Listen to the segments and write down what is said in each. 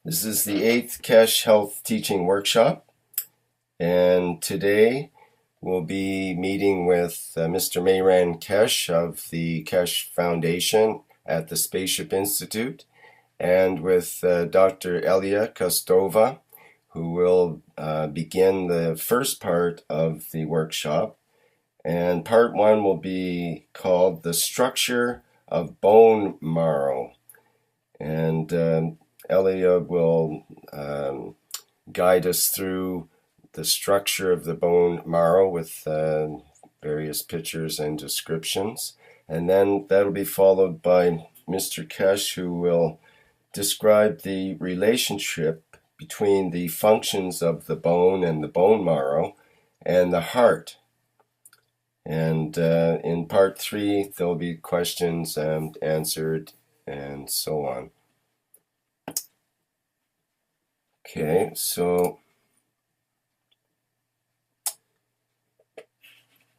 This is the 8th Keshe Health Teaching Workshop, and today we'll be meeting with Mr. Mayran Keshe of the Keshe Foundation at the Spaceship Institute, and with Dr. E.Kostova, who will begin the first part of the workshop. And part one will be called The Structure of Bone Marrow. And Elia will guide us through the structure of the bone marrow with various pictures and descriptions. And then that'll be followed by Mr. Keshe, who will describe the relationship between the functions of the bone and the bone marrow and the heart. And in part 3, there'll be questions answered and so on. Okay, so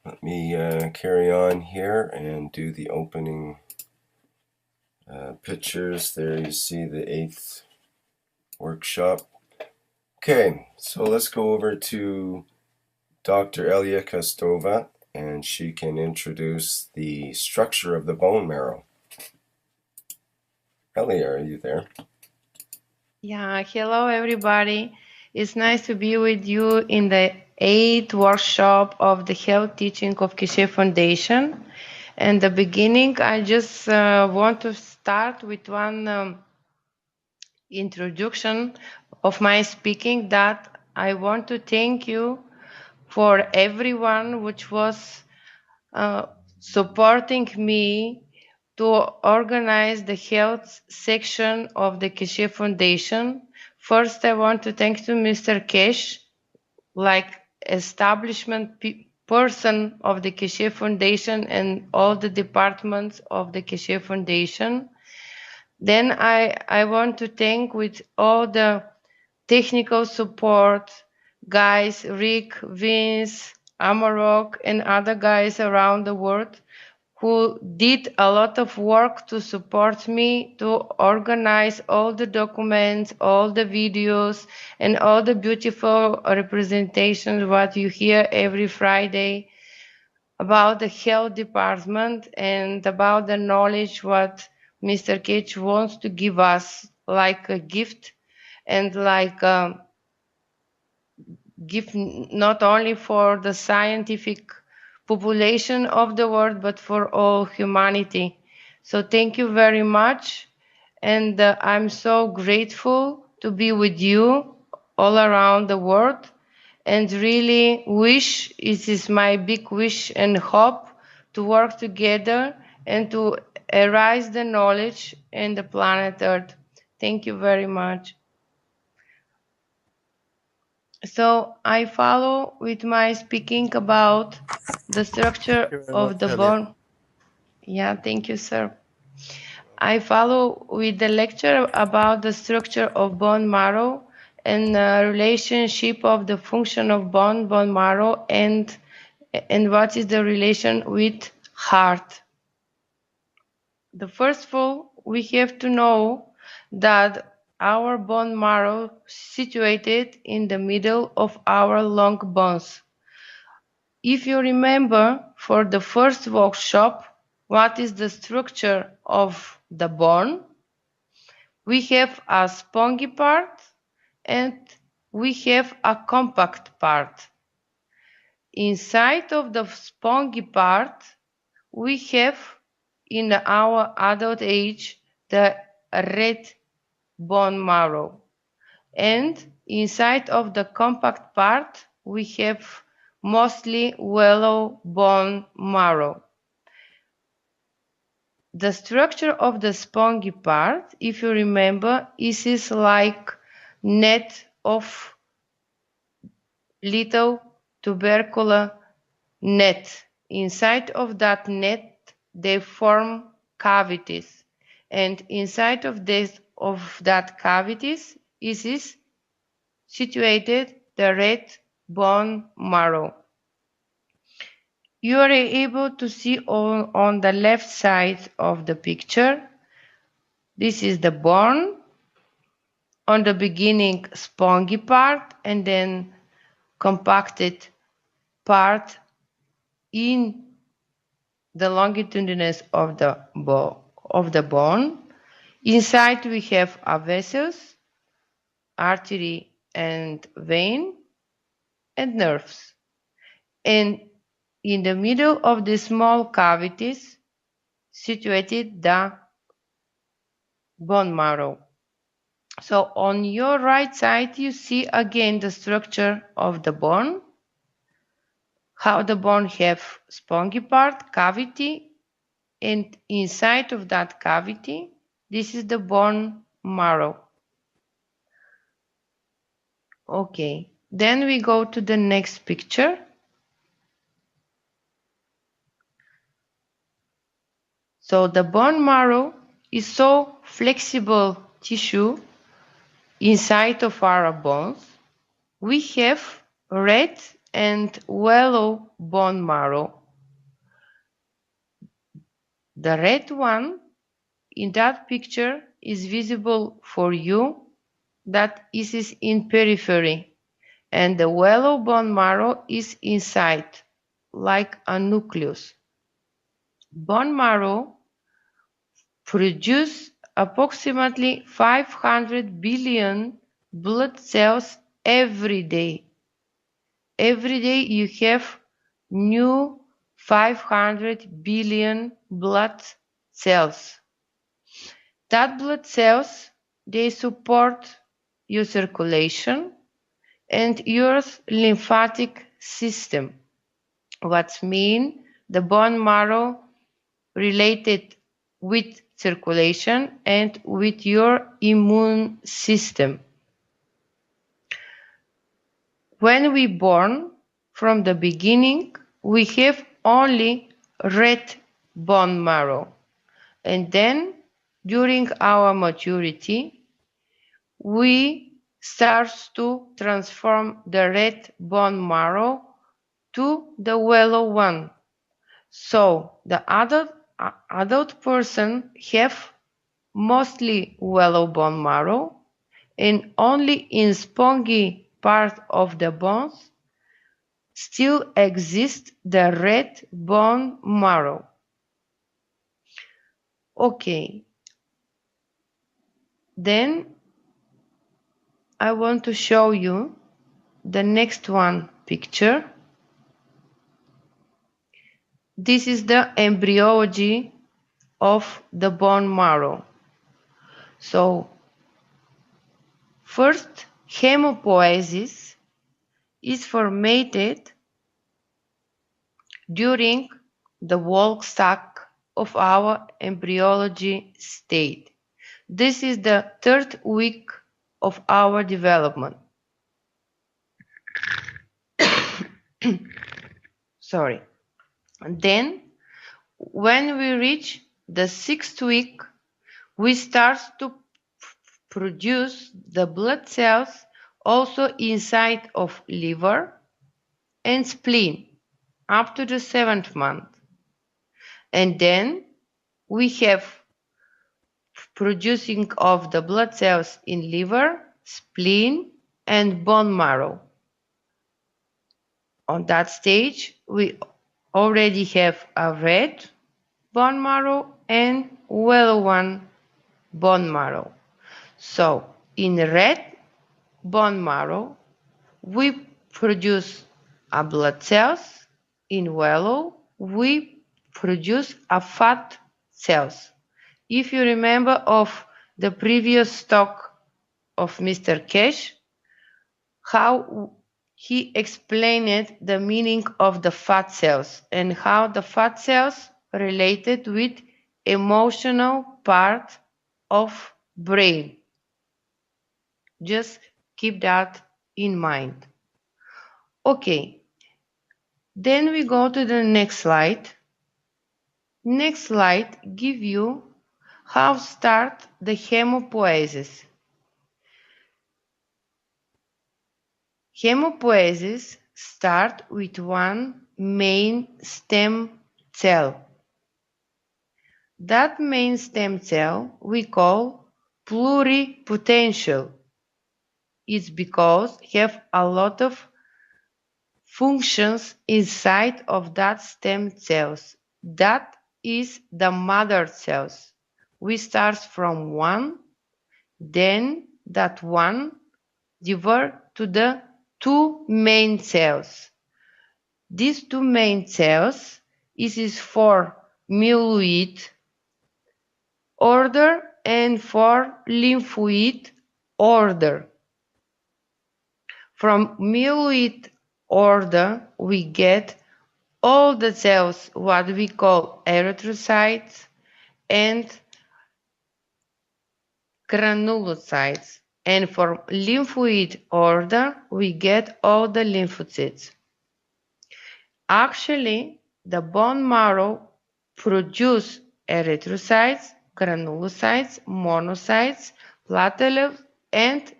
let me carry on here and do the opening pictures. There you see the 8th workshop. Okay, so let's go over to Dr. E.Kostova, and she can introduce the structure of the bone marrow. Elia, are you there? Yeah, hello everybody. It's nice to be with you in the 8th workshop of the Health Teaching of Keshe Foundation. And the beginning, I just want to start with one introduction of my speaking, that I want to thank you for everyone which was supporting me to organize the health section of the Keshe Foundation. First, I want to thank to Mr. Keshe, like establishment person of the Keshe Foundation and all the departments of the Keshe Foundation. Then I want to thank with all the technical support guys, Rick, Vince, Amarok, and other guys around the world who did a lot of work to support me to organize all the documents, all the videos, and all the beautiful representations what you hear every Friday about the health department and about the knowledge what Mr. Cage wants to give us like a gift and like gift not only for the scientific population of the world, but for all humanity. So thank you very much. And I'm so grateful to be with you all around the world, and really wish, it is my big wish and hope, to work together and to arise the knowledge in the planet Earth. Thank you very much. So I follow with my speaking about the structure of the bone. Yeah, thank you, sir. I follow with the lecture about the structure of bone marrow and relationship of the function of bone marrow, and what is the relation with heart. The first of all, we have to know that our bone marrow situated in the middle of our long bones. If you remember for the first workshop, what is the structure of the bone? We have a spongy part and we have a compact part. Inside of the spongy part, we have in our adult age the red bone marrow. And inside of the compact part, we have mostly yellow bone marrow. The structure of the spongy part, if you remember, is like net of little tubercular net. Inside of that net, they form cavities, and inside of that cavities is situated the red bone marrow. You are able to see on the left side of the picture. This is the bone, on the beginning spongy part and then compacted part in the longitudinous of the bone. Inside we have a vessels, artery and vein, and nerves. And in the middle of the small cavities situated the bone marrow. So on your right side you see again the structure of the bone, how the bone have spongy part, cavity, and inside of that cavity, this is the bone marrow. Okay, then we go to the next picture. So the bone marrow is so flexible tissue inside of our bones. We have red and yellow bone marrow. The red one in that picture is visible for you, that is in periphery, and the yellow bone marrow is inside, like a nucleus. Bone marrow produce approximately 500 billion blood cells every day. Every day you have new 500 billion blood cells. That blood cells, they support your circulation and your lymphatic system. What mean the bone marrow related with circulation and with your immune system. When we born, from the beginning, we have only red bone marrow. And then, during our maturity, we start to transform the red bone marrow to the yellow one. So the adult person have mostly yellow bone marrow, and only in spongy part of the bones still exists the red bone marrow. Okay, then I want to show you the next one picture. This is the embryology of the bone marrow. So, first, hemopoiesis is formed during the walk stack of our embryology state. This is the 3rd week of our development. Sorry. And then, when we reach the 6th week, we start to produce the blood cells also inside of liver and spleen up to the 7th month. And then we have producing of the blood cells in liver, spleen, and bone marrow. On that stage, we already have a red bone marrow and yellow one bone marrow. So in red bone marrow, we produce a blood cells. In yellow, we produce a fat cells. If you remember of the previous talk of Mr. Keshe, how he explained the meaning of the fat cells and how the fat cells related with emotional part of brain. Just keep that in mind. Okay, then we go to the next slide. Next slide give you how start the hemopoiesis. Hemopoiesis start with one main stem cell. That main stem cell we call pluripotential. It's because have a lot of functions inside of that stem cells. That is the mother cells. We start from one, then that one divert to the two main cells. These two main cells is for myeloid order and for lymphoid order. From myeloid order we get all the cells what we call erythrocytes and granulocytes, and from lymphoid order we get all the lymphocytes. Actually, the bone marrow produces erythrocytes, granulocytes, monocytes, platelets, and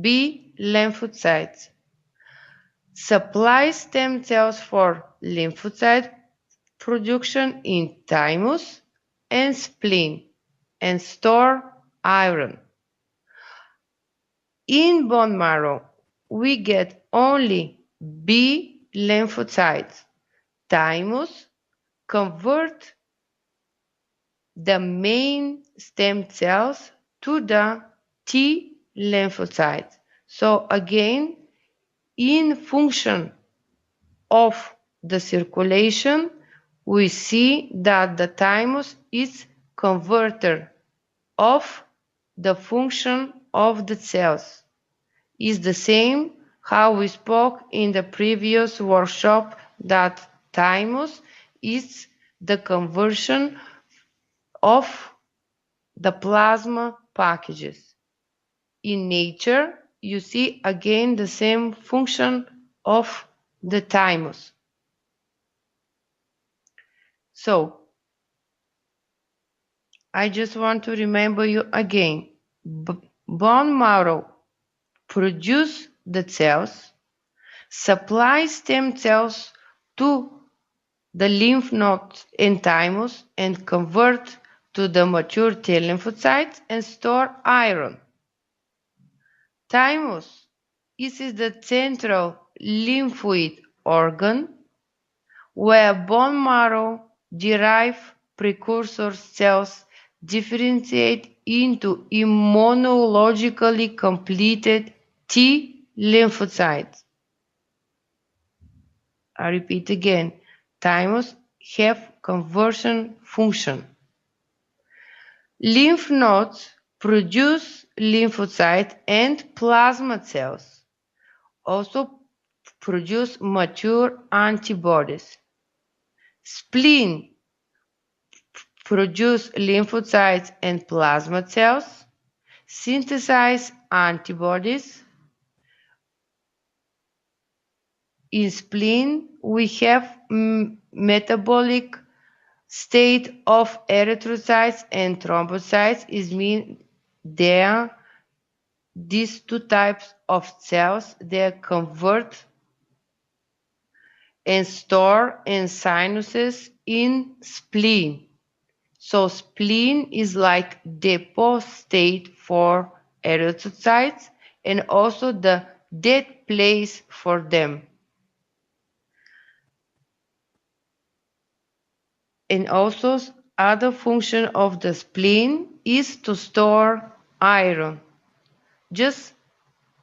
B lymphocytes. Supply stem cells for lymphocyte production in thymus and spleen and store iron. In bone marrow, we get only B lymphocytes. Thymus convert the main stem cells to the T lymphocytes. So again, in function of the circulation, we see that the thymus is converter of the function of the cells. Is the same how we spoke in the previous workshop that thymus is the conversion of the plasma packages. In nature, you see again the same function of the thymus. So, I just want to remember you again. Bone marrow produce the cells, supply stem cells to the lymph nodes and thymus and convert to the mature T lymphocytes and store iron. Thymus is the central lymphoid organ where bone marrow derived precursor cells differentiate into immunologically completed T lymphocytes. I repeat again, thymus have conversion function. Lymph nodes produce lymphocytes and plasma cells, also produce mature antibodies. Spleen produce lymphocytes and plasma cells, synthesize antibodies. In spleen, we have metabolic state of erythrocytes and thrombocytes. It means these two types of cells, they convert and store in sinuses in spleen. So spleen is like depot state for erythrocytes and also the dead place for them. And also other function of the spleen is to store iron. Just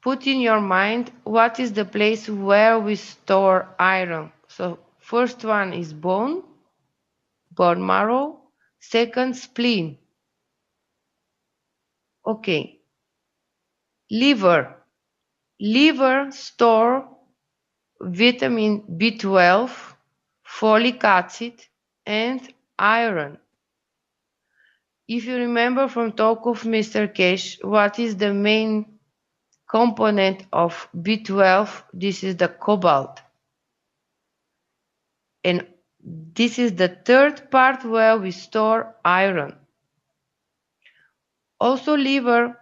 put in your mind what is the place where we store iron. So first one is bone marrow, second spleen. Okay. Liver. Liver store vitamin B12, folic acid, and iron. If you remember from talk of Mr. Keshe, what is the main component of B12? This is the cobalt. And this is the third part where we store iron. Also liver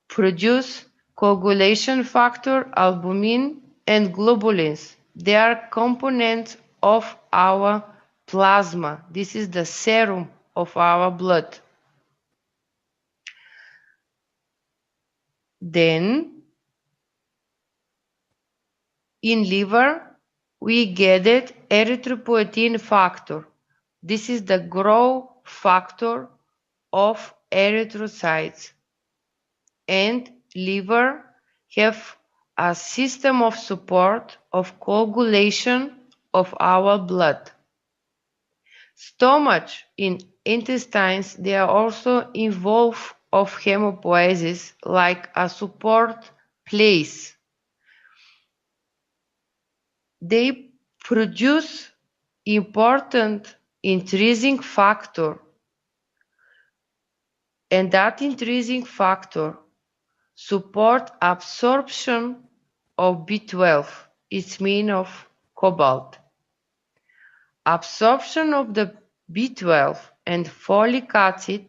produce coagulation factor, albumin, and globulins. They are components of our plasma. This is the serum of our blood. Then in liver, we get erythropoietin factor. This is the growth factor of erythrocytes. And liver have a system of support of coagulation of our blood. Stomach in intestines, they are also involved of hemopoiesis like a support place. They produce important intrinsic factor, and that intrinsic factor support absorption of B12. It's mean of cobalt. Absorption of the B12 and folic acid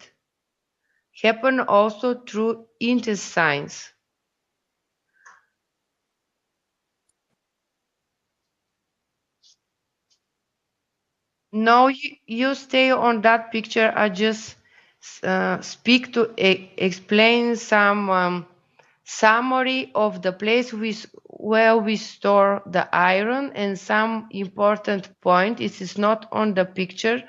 happen also through intestines. Now you stay on that picture. I just speak to explain some summary of the place where we store the iron and some important point. It is not on the picture,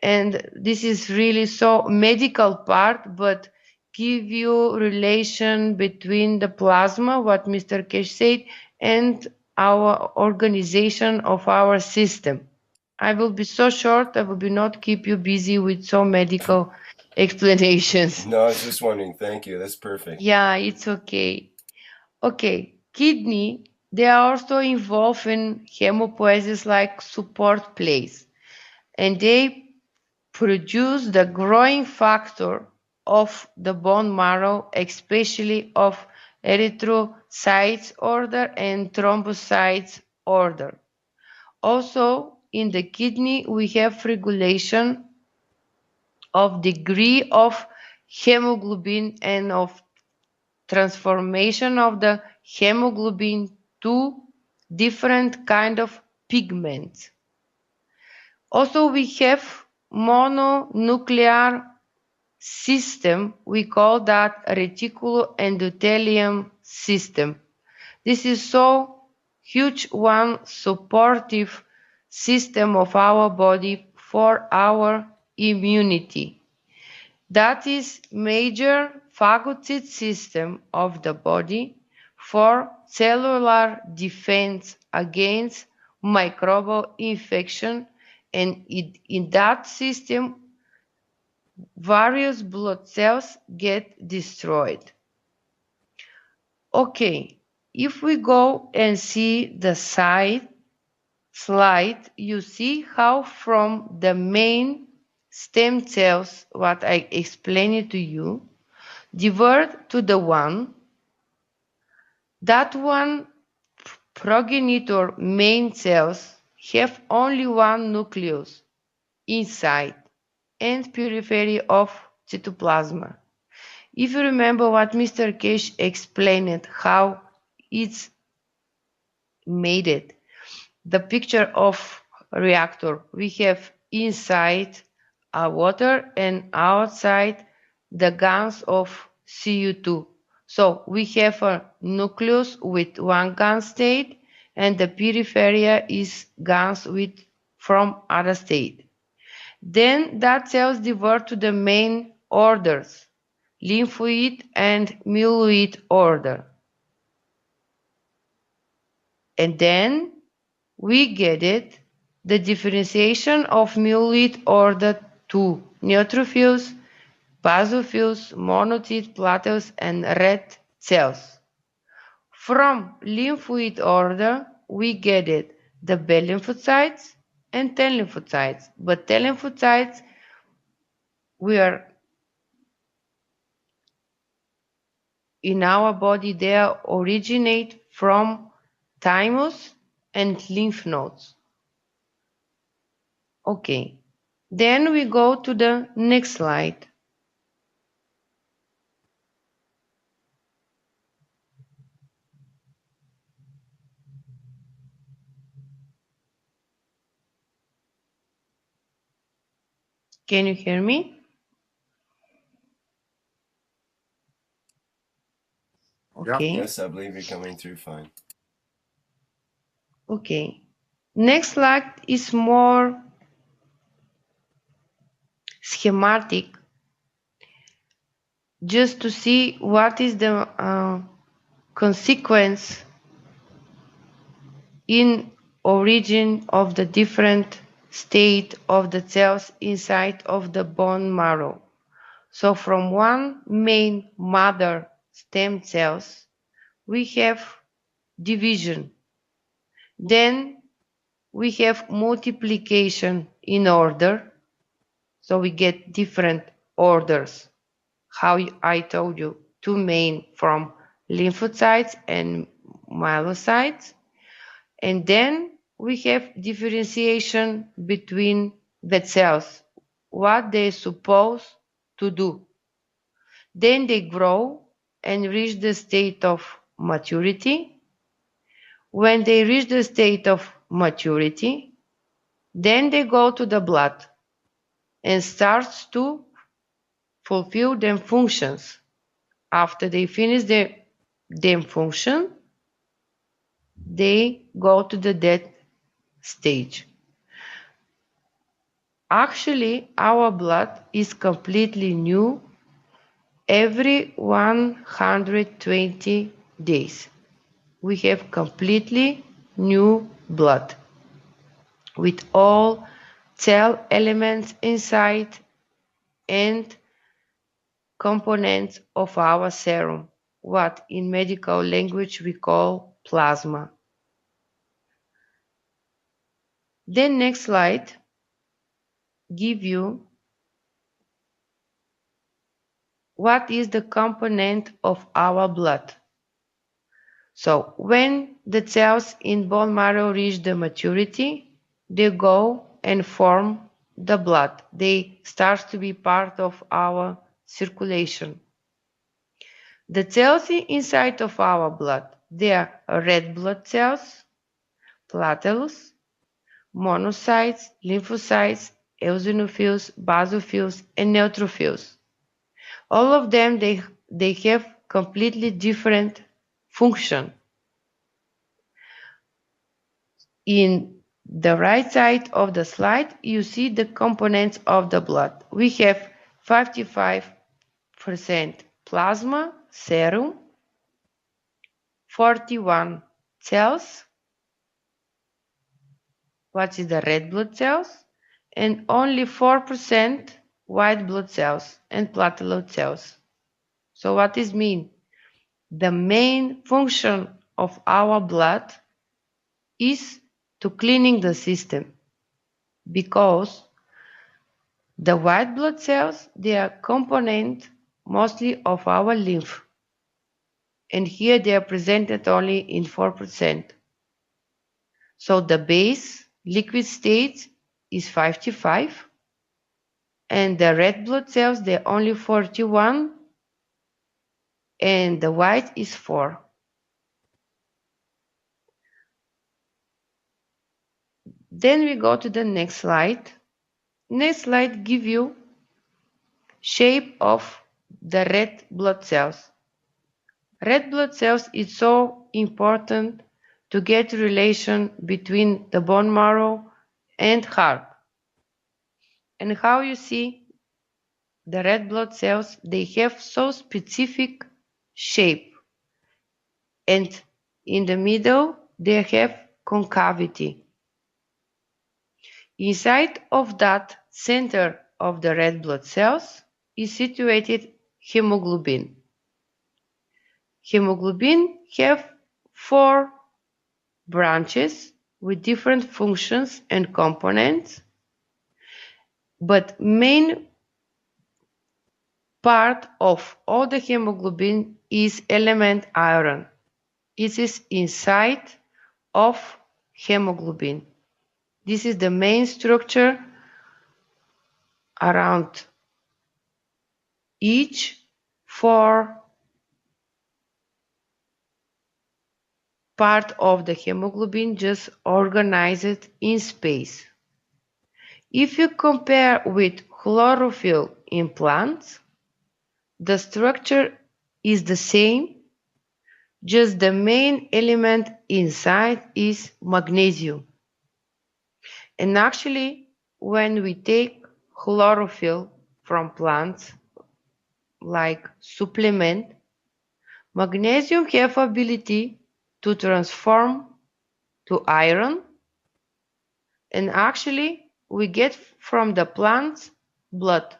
and this is really so medical part, but give you relation between the plasma, what Mr. Keshe said, and our organization of our system. I will be so short. I will be not keep you busy with so medical explanations. No, I was just wondering. Thank you. That's perfect. Yeah, it's okay. Okay, kidney, they are also involved in hemopoiesis like support place, and they produce the growing factor of the bone marrow, especially of erythrocytes order and thrombocytes order. Also, in the kidney, we have regulation of degree of hemoglobin and of transformation of the hemoglobin to different kind of pigments. Also, we have mononuclear system. We call that reticuloendothelium system. This is so huge one supportive system of our body for our immunity. That is major phagocyte system of the body for cellular defense against microbial infection, and in that system various blood cells get destroyed. Okay, if we go and see the slide, you see how from the main stem cells, what I explained to you, divert to the one, that one progenitor main cells have only one nucleus inside and periphery of cytoplasm. If you remember what Mr. Keshe explained, how it's made it, the picture of reactor, we have inside a water and outside the gans of Cu2. So we have a nucleus with one GAN state, and the periphery is GANs with from other state. Then that cells divert to the main orders, lymphoid and myeloid order. And then we get it, the differentiation of myeloid order to neutrophils, basophils, monocytes, platelets, and red cells. From lymphoid order, we get it, the B lymphocytes and T lymphocytes. But T lymphocytes, we are in our body, they originate from thymus and lymph nodes. Okay, then we go to the next slide. Can you hear me? Okay. Yes, I believe you're coming through fine. Okay. Next slide is more schematic, just to see what is the consequence in origin of the different state of the cells inside of the bone marrow. So from one main mother stem cells, we have division. Then we have multiplication in order. So we get different orders. How I told you, two main from lymphocytes and myelocytes. And then we have differentiation between the cells, what they're supposed to do. Then they grow and reach the state of maturity. When they reach the state of maturity, then they go to the blood and starts to fulfill their functions. After they finish their function, they go to the death stage. Actually, our blood is completely new every 120 days. We have completely new blood with all cell elements inside and components of our serum, what in medical language we call plasma. The next slide give you what is the component of our blood. So when the cells in bone marrow reach the maturity, they go and form the blood. They start to be part of our circulation. The cells inside of our blood, they are red blood cells, platelets, monocytes, lymphocytes, eosinophils, basophils, and neutrophils. All of them, they have completely different function. In the right side of the slide, you see the components of the blood. We have 55% plasma, serum, 41 cells, what is the red blood cells, and only 4% white blood cells and platelet cells. So what does it mean? The main function of our blood is to cleaning the system, because the white blood cells, they are component mostly of our lymph, and here they are presented only in 4%. So the base liquid state is 55, and the red blood cells, they're only 41, and the white is 4. Then we go to the next slide. Next slide give you shape of the red blood cells. Red blood cells is so important to get relation between the bone marrow and heart. And how you see the red blood cells, they have so specific shape, and in the middle they have concavity. Inside of that center of the red blood cells is situated hemoglobin. Hemoglobin have 4 branches with different functions and components, but main part of all the hemoglobin is element iron. It is inside of hemoglobin. This is the main structure around each 4 part of the hemoglobin, just organized in space. If you compare with chlorophyll in plants, the structure is the same, just the main element inside is magnesium. And actually, when we take chlorophyll from plants, like supplement, magnesium have ability to transform to iron, and actually we get from the plant's blood.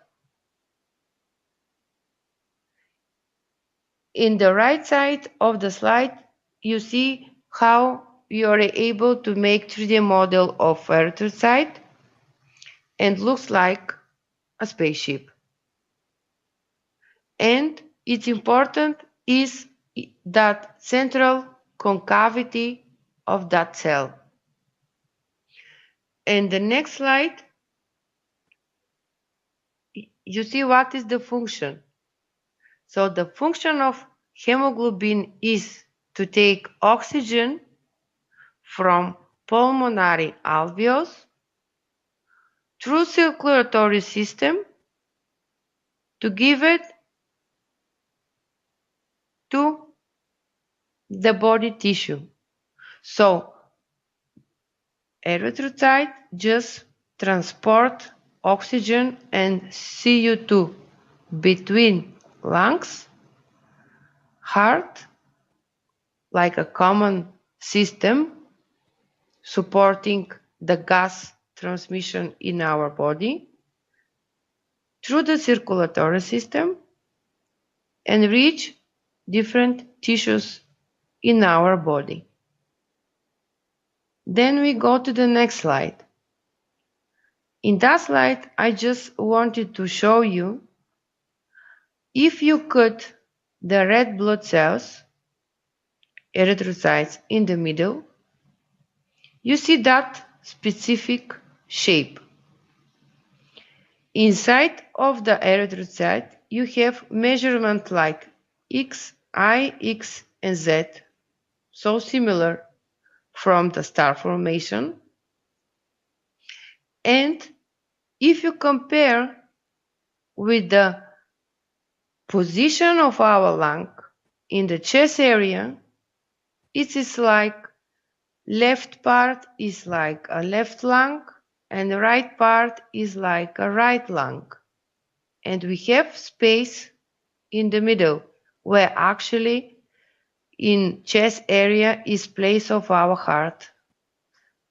In the right side of the slide, you see how you are able to make 3D model of erythrocyte and looks like a spaceship. And it's important is that central concavity of that cell. And the next slide, you see what is the function. So the function of hemoglobin is to take oxygen from pulmonary alveoli through circulatory system to give it to the body tissue. So erythrocyte just transport oxygen and CO2 between lungs, heart, like a common system supporting the gas transmission in our body, through the circulatory system, and reach different tissues in our body. Then we go to the next slide. In that slide, I just wanted to show you, if you cut the red blood cells, erythrocytes, in the middle, you see that specific shape. Inside of the erythrocyte, you have measurement like X, Y, X, and Z, so similar from the star formation. And if you compare with the position of our lung in the chest area, it is like left part is like a left lung and the right part is like a right lung. And we have space in the middle where actually in chest area is place of our heart.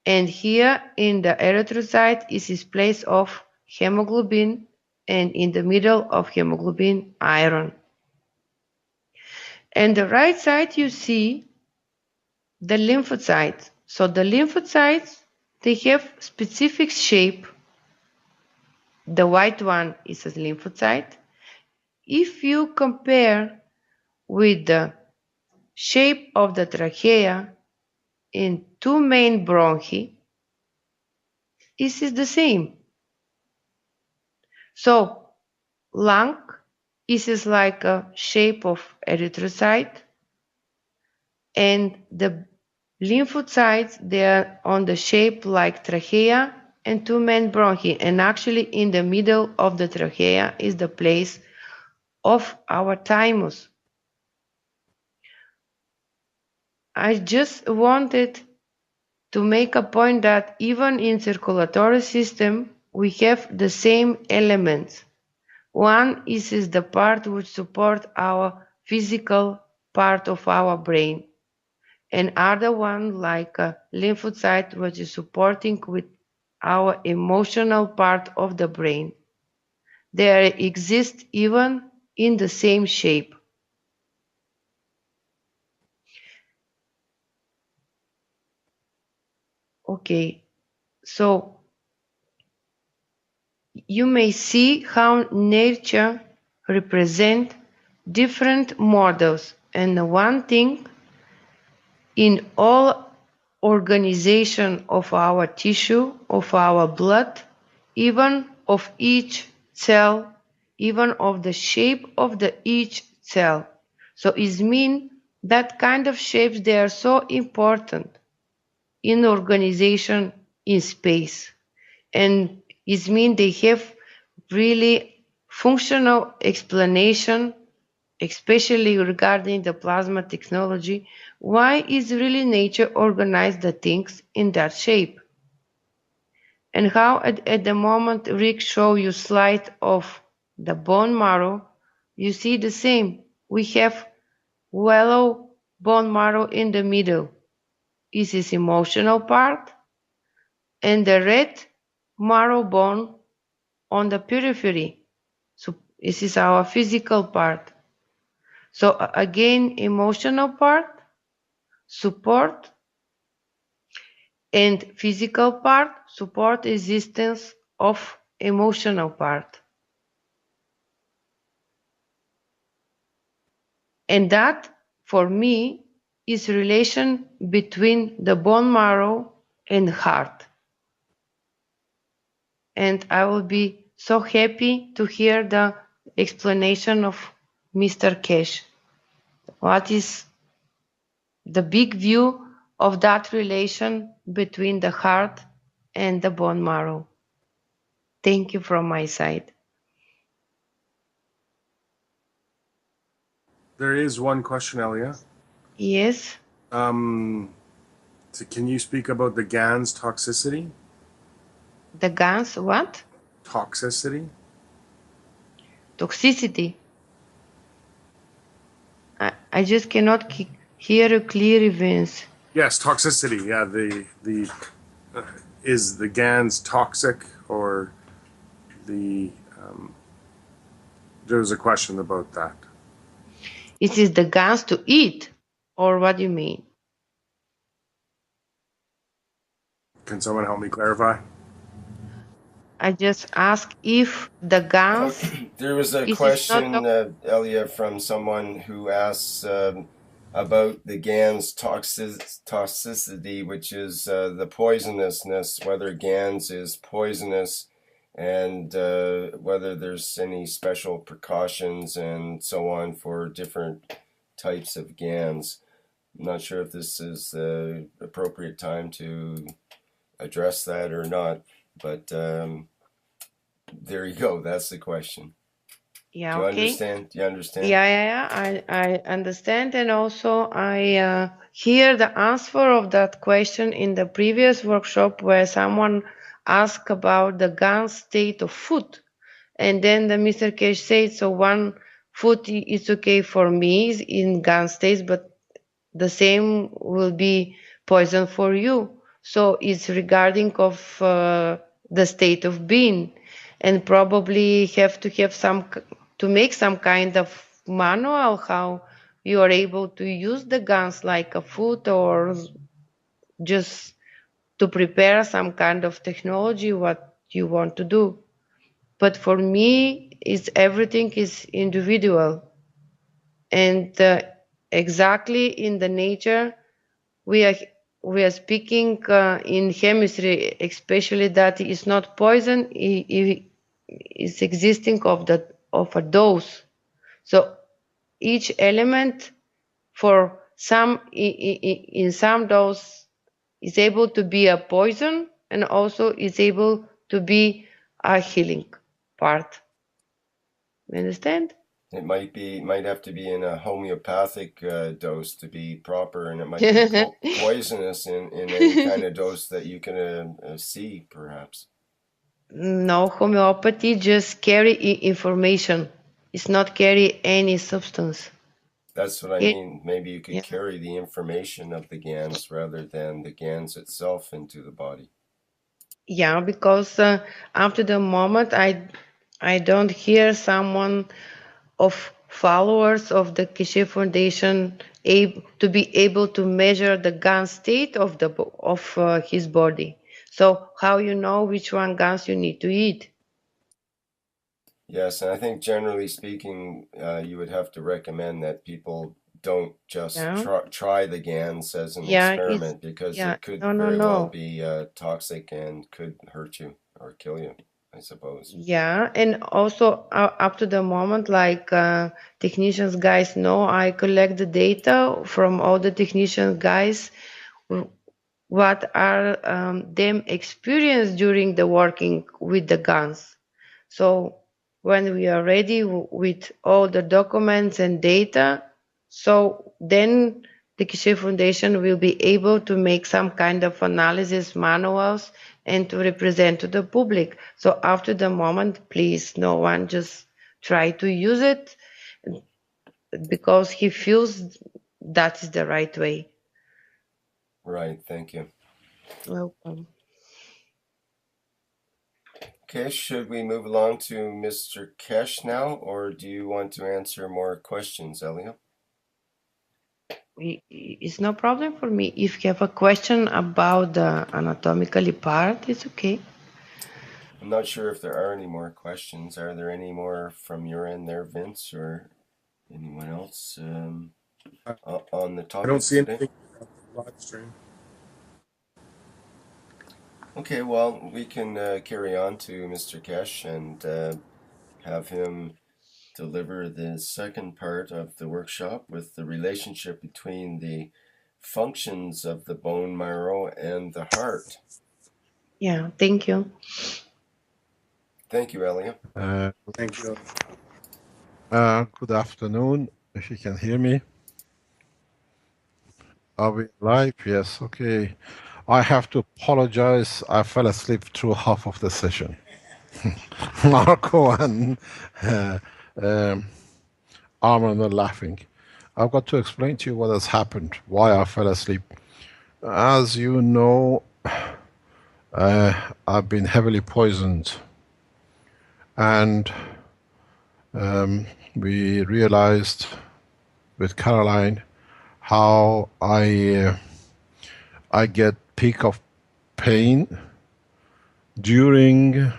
And here in the erythrocyte is place of hemoglobin, and in the middle of hemoglobin, iron. And the right side you see the lymphocytes. So the lymphocytes, they have specific shape. The white one is a lymphocyte. If you compare with the shape of the trachea in two main bronchi, this is the same. So lung is like a shape of erythrocyte, and the lymphocytes, they are on the shape like trachea and two main bronchi, and actually in the middle of the trachea is the place of our thymus. I just wanted to make a point that even in circulatory system we have the same elements. One is the part which support our physical part of our brain, and other one like a lymphocyte which is supporting with our emotional part of the brain. They exist even in the same shape. Okay, so you may see how nature represents different models, and one thing in all organization of our tissue, of our blood, even of each cell, even of the shape of each cell. So it means that kind of shapes, they are so important in organization in space, and it means they have really functional explanation especially regarding the plasma technology, why is really nature organized the things in that shape? And how at the moment Rick show you slide of the bone marrow, you see the same. We have yellow bone marrow in the middle. Is this emotional part? And the red marrow bone on the periphery. So this is our physical part. So again, emotional part, support, and physical part, support existence of emotional part. And that, for me, is relation between the bone marrow and heart. And I will be so happy to hear the explanation of Mr. Keshe. What is the big view of that relation between the heart and the bone marrow? Thank you from my side. There is one question, Elia. Yes. So can you speak about the GAN's toxicity? The GAN's what? Toxicity? Toxicity. I just cannot hear you clearly, Vince. Yes, toxicity. Yeah, the is the GAN's toxic, or the there was a question about that. Is it the GAN's to eat, or what do you mean? Can someone help me clarify? I just ask if the GAN's. There was a question, Elia, from someone who asks about the GAN's toxicity, which is the poisonousness, whether GAN's is poisonous, and whether there's any special precautions and so on for different types of GAN's. I'm not sure if this is the appropriate time to address that or not, but there you go. That's the question. Yeah, Do you okay. understand? Do you understand? Yeah. I understand, and also I hear the answer of that question in the previous workshop where someone asked about the GAN state of food, and then the Mr. Keshe said, so one food is okay for me in GAN states, but the same will be poison for you. So it's regarding of the state of being, and probably have to have to make some kind of manual how you are able to use the guns like a food, or just to prepare some kind of technology what you want to do. But for me, it's everything is individual, and exactly in the nature we are speaking in chemistry, especially that is not poison, is existing of a dose. So each element for some in some dose is able to be a poison, and also is able to be a healing part. You understand? It might have to be in a homeopathic dose to be proper, and it might be poisonous in any kind of dose that you can see, perhaps. No, homeopathy just carry information. It's not carry any substance. That's what I mean. Maybe you could carry the information of the GANs rather than the GANs itself into the body. Yeah, because after the moment I don't hear someone of followers of the Keshe Foundation to be able to measure the GAN state of his body. So how you know which one GANs you need to eat? Yes, and I think generally speaking, you would have to recommend that people don't just try the GANs as an experiment, because it could very well be toxic and could hurt you or kill you, I suppose. Yeah, and also up to the moment, like technicians guys know, I collect the data from all the technician guys, what are them experience during the working with the guns. So when we are ready with all the documents and data. So then the Keshe Foundation will be able to make some kind of analysis manuals and to represent to the public. So after the moment, please, no one just try to use it because he feels that is the right way. Right, thank you. Welcome. Okay, should we move along to Mr. Keshe now, or do you want to answer more questions, Elia? It's no problem for me. If you have a question about the anatomically part, it's okay. I'm not sure if there are any more questions. Are there any more from your end there, Vince, or anyone else on the I topic don't see today? anything on the live stream. Okay, well, we can carry on to Mr. Keshe and have him deliver the second part of the workshop with the relationship between the functions of the bone marrow and the heart. Yeah, thank you. Thank you, Elia. Thank you. Good afternoon, if you can hear me. Are we live? Yes, okay. I have to apologize. I fell asleep through half of the session. Marco and Armand are laughing. I've got to explain to you what has happened, why I fell asleep. As you know, I've been heavily poisoned, and we realized with Caroline how I get peak of pain during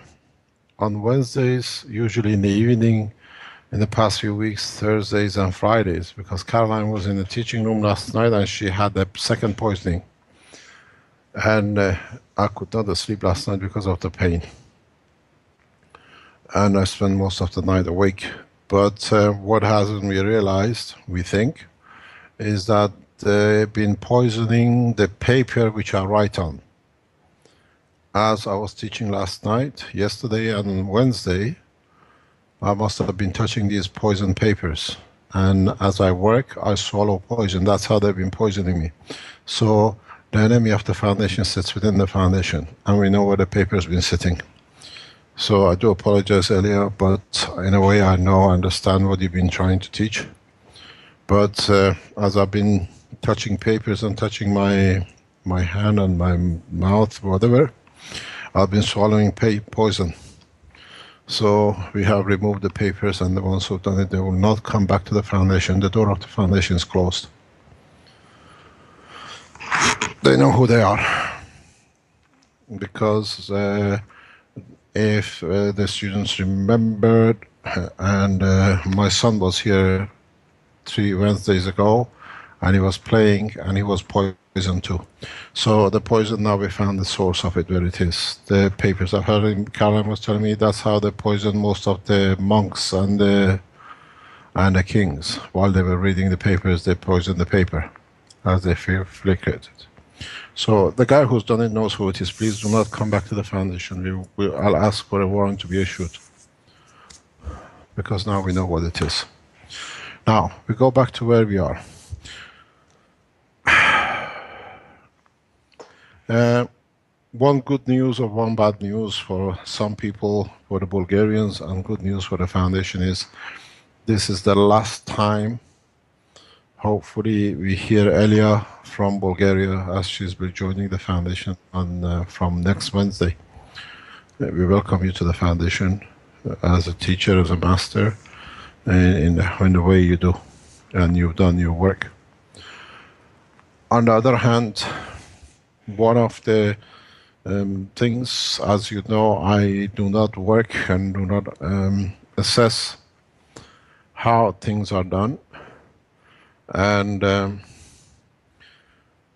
on Wednesdays, usually in the evening, in the past few weeks, Thursdays and Fridays, because Caroline was in the teaching room last night and she had the second poisoning. And I could not sleep last night because of the pain. And I spent most of the night awake. But what hasn't we realized, we think, is that they've been poisoning the paper which I write on. As I was teaching last night, yesterday and on Wednesday, I must have been touching these poison papers. And as I work, I swallow poison. That's how they've been poisoning me. So the enemy of the foundation sits within the foundation, and we know where the paper has been sitting. So I do apologize earlier, but in a way I know, I understand what you've been trying to teach. But as I've been touching papers and touching my hand and my mouth, whatever, I've been swallowing poison. So we have removed the papers, and the ones who've done it, they will not come back to the foundation. The door of the foundation is closed. They know who they are. Because if the students remembered, and my son was here 3 Wednesdays ago, and he was playing, and he was poisoned too. So the poison, now we found the source of it, where it is. The papers, I heard him, Caroline was telling me that's how they poisoned most of the monks and the kings. While they were reading the papers, they poisoned the paper as they flickered it. So the guy who's done it knows who it is. Please do not come back to the foundation. I'll ask for a warrant to be issued, because now we know what it is. Now, we go back to where we are. One good news or one bad news for some people, for the Bulgarians, and good news for the foundation is this is the last time, hopefully, we hear Elia from Bulgaria, as she's been joining the foundation from next Wednesday. We welcome you to the foundation as a teacher, as a master, in the way you do, and you've done your work. On the other hand, one of the things, as you know, I do not work and do not assess how things are done, and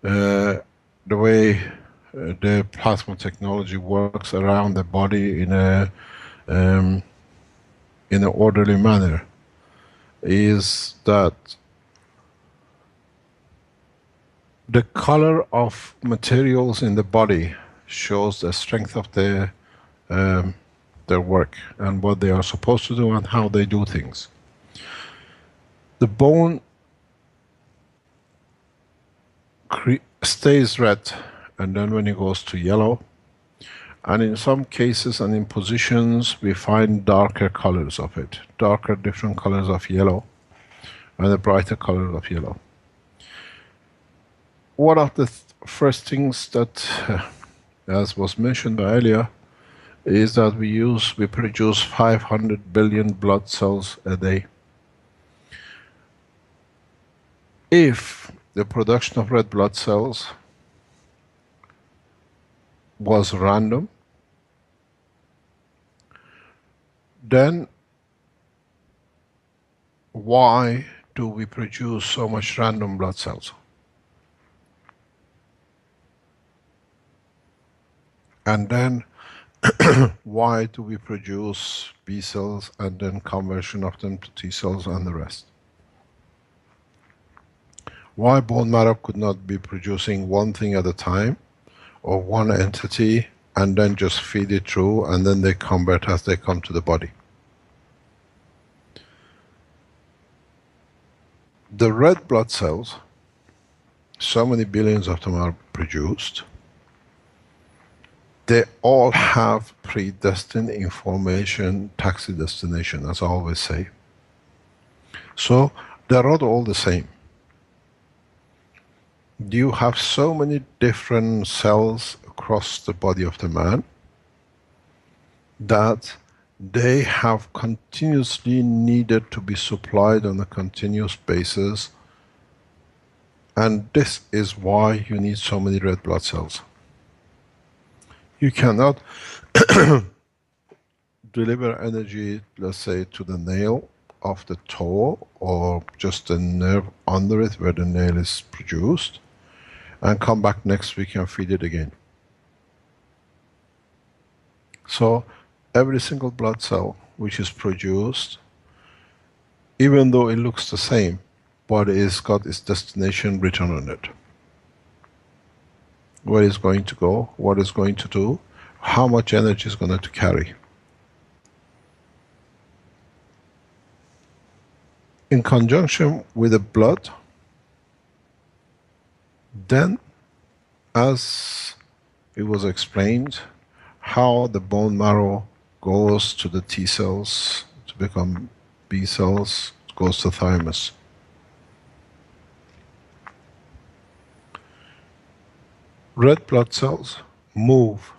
the way the plasma technology works around the body in an orderly manner is that the color of materials in the body shows the strength of the their work and what they are supposed to do and how they do things. The bone stays red, and then when it goes to yellow, and in some cases and in positions we find darker colors of it, darker different colors of yellow and a brighter color of yellow. One of the first things that, as was mentioned earlier, is that we produce 500 billion blood cells a day. If the production of red blood cells was random, then why do we produce so much random blood cells? And then why do we produce B cells and then conversion of them to T cells and the rest? Why bone marrow could not be producing one thing at a time or one entity and then just feed it through and then they convert as they come to the body? The red blood cells, so many billions of them are produced. They all have predestined information taxi destination, as I always say. So they're not all the same. You have so many different cells across the body of the man that they have continuously needed to be supplied on a continuous basis, and this is why you need so many red blood cells. You cannot deliver energy, let's say, to the nail of the toe or just the nerve under it where the nail is produced and come back next week and feed it again. So every single blood cell which is produced, even though it looks the same, but it's got its destination written on it. Where it's going to go, what it's going to do, how much energy it's going to carry. In conjunction with the blood, then, as it was explained, how the bone marrow goes to the T cells to become B cells, it goes to Thymus. Red blood cells move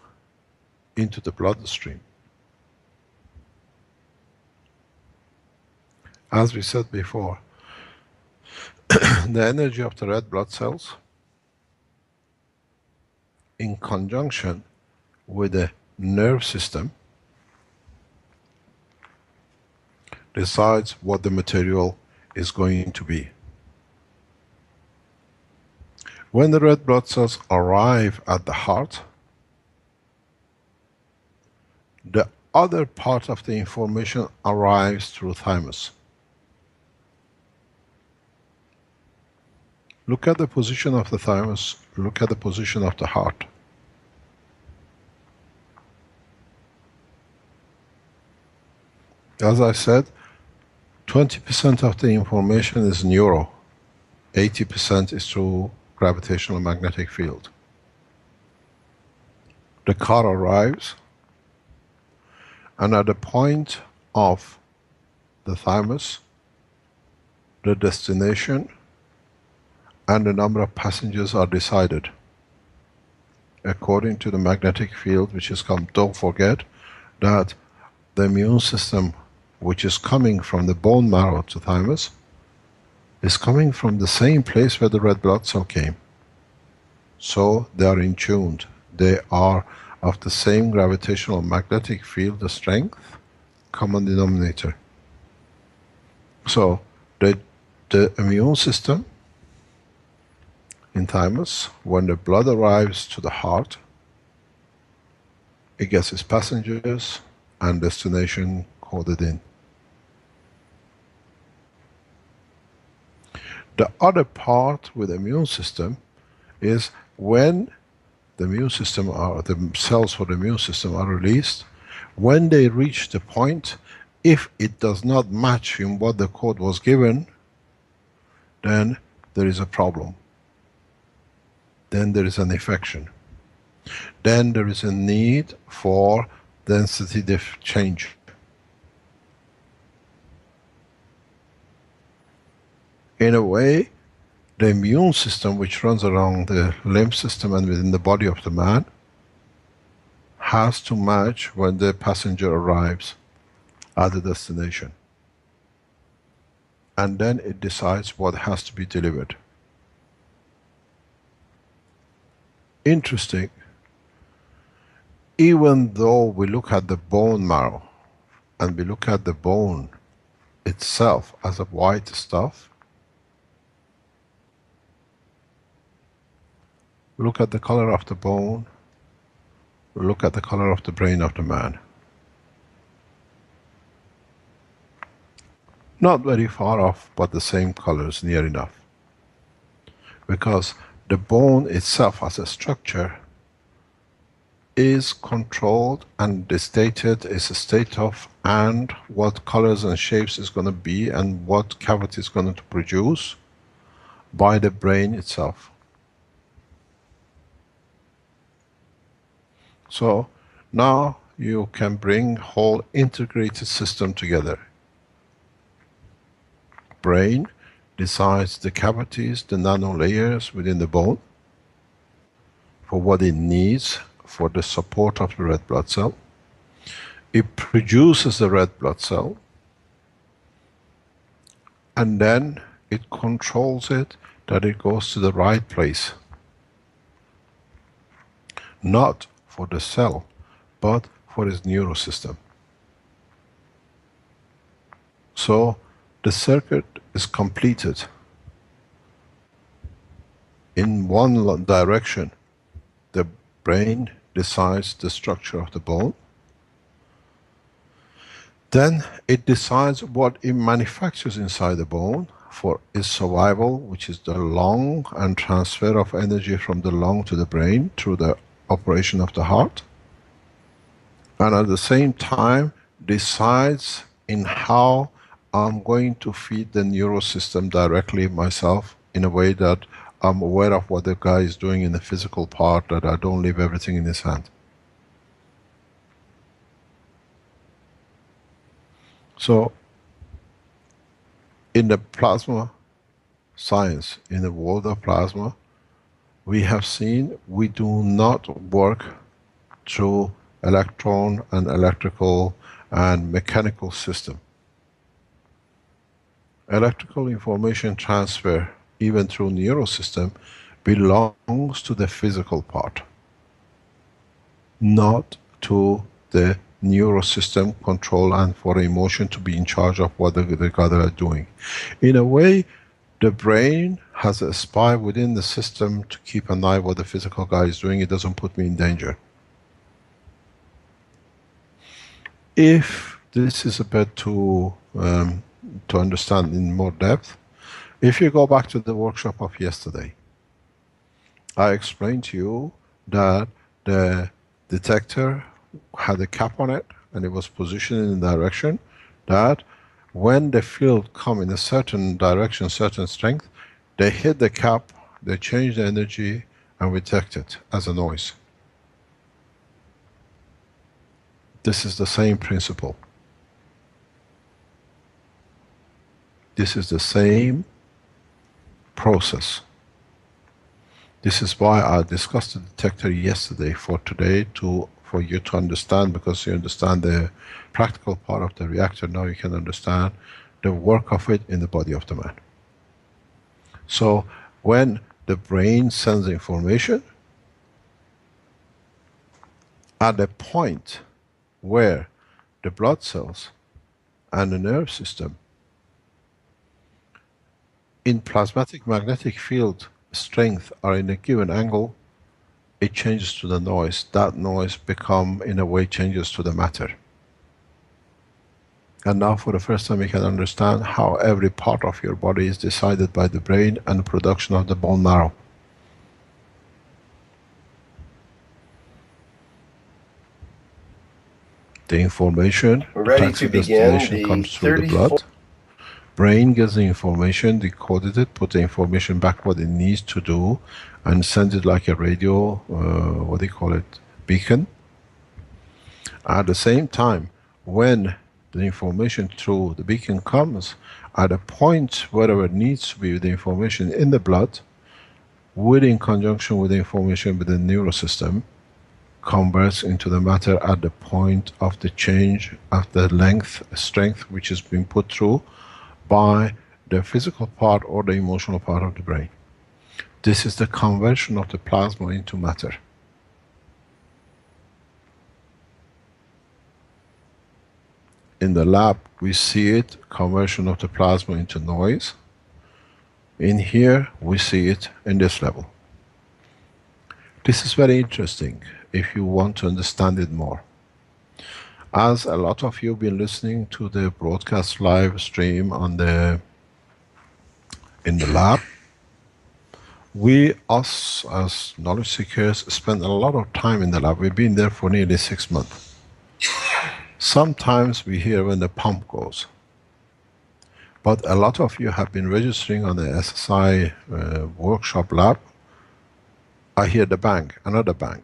into the bloodstream. As we said before, the energy of the red blood cells in conjunction with the nerve system decides what the material is going to be. When the red blood cells arrive at the heart, the other part of the information arrives through Thymus. Look at the position of the Thymus, look at the position of the heart. As I said, 20% of the information is neuro, 80% is through gravitational magnetic field. The car arrives, and at the point of the Thymus, the destination and the number of passengers are decided according to the magnetic field which is come. Don't forget that the immune system which is coming from the bone marrow to Thymus is coming from the same place where the red blood cell came. So they are in tuned. They are of the same gravitational magnetic field, the strength, common denominator. So the immune system in Thymus, when the blood arrives to the heart, it gets its passengers and destination coded in. The other part with the immune system is when the immune system the cells for the immune system are released, When they reach the point, if it does not match in what the code was given, then there is a problem. Then there is an infection. Then there is a need for density change. In a way, the immune system which runs around the lymph system and within the body of the man has to match when the passenger arrives at the destination. And then it decides what has to be delivered. Interesting. Even though we look at the bone marrow and we look at the bone itself as a white stuff, look at the color of the bone, look at the color of the brain of the man. Not very far off, but the same colors, near enough. Because the bone itself as a structure is controlled and stated is a state of, and what colors and shapes is going to be and what cavity is going to produce by the brain itself. So now you can bring whole integrated system together. Brain decides the cavities, the nano layers within the bone for what it needs for the support of the red blood cell. It produces the red blood cell and then it controls it that it goes to the right place. Not for the cell, but for its neurosystem. So the circuit is completed in one direction. The brain decides the structure of the bone. Then it decides what it manufactures inside the bone for its survival, which is the lung and transfer of energy from the lung to the brain through the operation of the heart. And at the same time decides in how I'm going to feed the neurosystem directly myself in a way that I'm aware of what the guy is doing in the physical part, that I don't leave everything in his hand. So, in the plasma science, in the world of plasma, we have seen we do not work through electron and electrical and mechanical system. Electrical information transfer, even through neurosystem, belongs to the physical part, not to the neurosystem control and for emotion to be in charge of what the guys are doing. In a way, the brain has a spy within the system to keep an eye what the physical guy is doing. It doesn't put me in danger. If this is a bit to understand in more depth, if you go back to the workshop of yesterday, I explained to you that the detector had a cap on it and it was positioned in a direction that when the field come in a certain direction, certain strength, they hit the cap, they change the energy and we detect it as a noise. This is the same principle. This is the same process. This is why I discussed the detector yesterday for today, for you to understand, because you understand the practical part of the reactor. Now you can understand the work of it in the body of the man. So when the brain sends information, at a point where the blood cells and the nerve system in plasmatic magnetic field strength are in a given angle, it changes to the noise. That noise in a way changes to the matter. And now for the first time you can understand how every part of your body is decided by the brain and the production of the bone marrow. The information, We're ready taxi to begin destination the comes through the 34th. blood. Brain gets the information, decoded it, put the information back what it needs to do, and sends it like a radio, what do you call it, beacon. At the same time, when the information through the beacon comes, at a point wherever it needs to be with the information in the blood, in conjunction with the information with the neurosystem, converts into the matter at the point of the change of the length, strength, which is being put through by the physical part or the emotional part of the brain. This is the conversion of the plasma into matter. In the lab, we see it, conversion of the plasma into noise. In here, we see it in this level. This is very interesting if you want to understand it more. As a lot of you have been listening to the broadcast live stream in the lab, us as knowledge seekers spend a lot of time in the lab. We've been there for nearly 6 months. Sometimes we hear when the pump goes. But a lot of you have been registering on the SSI workshop lab. I hear the bang, another bang.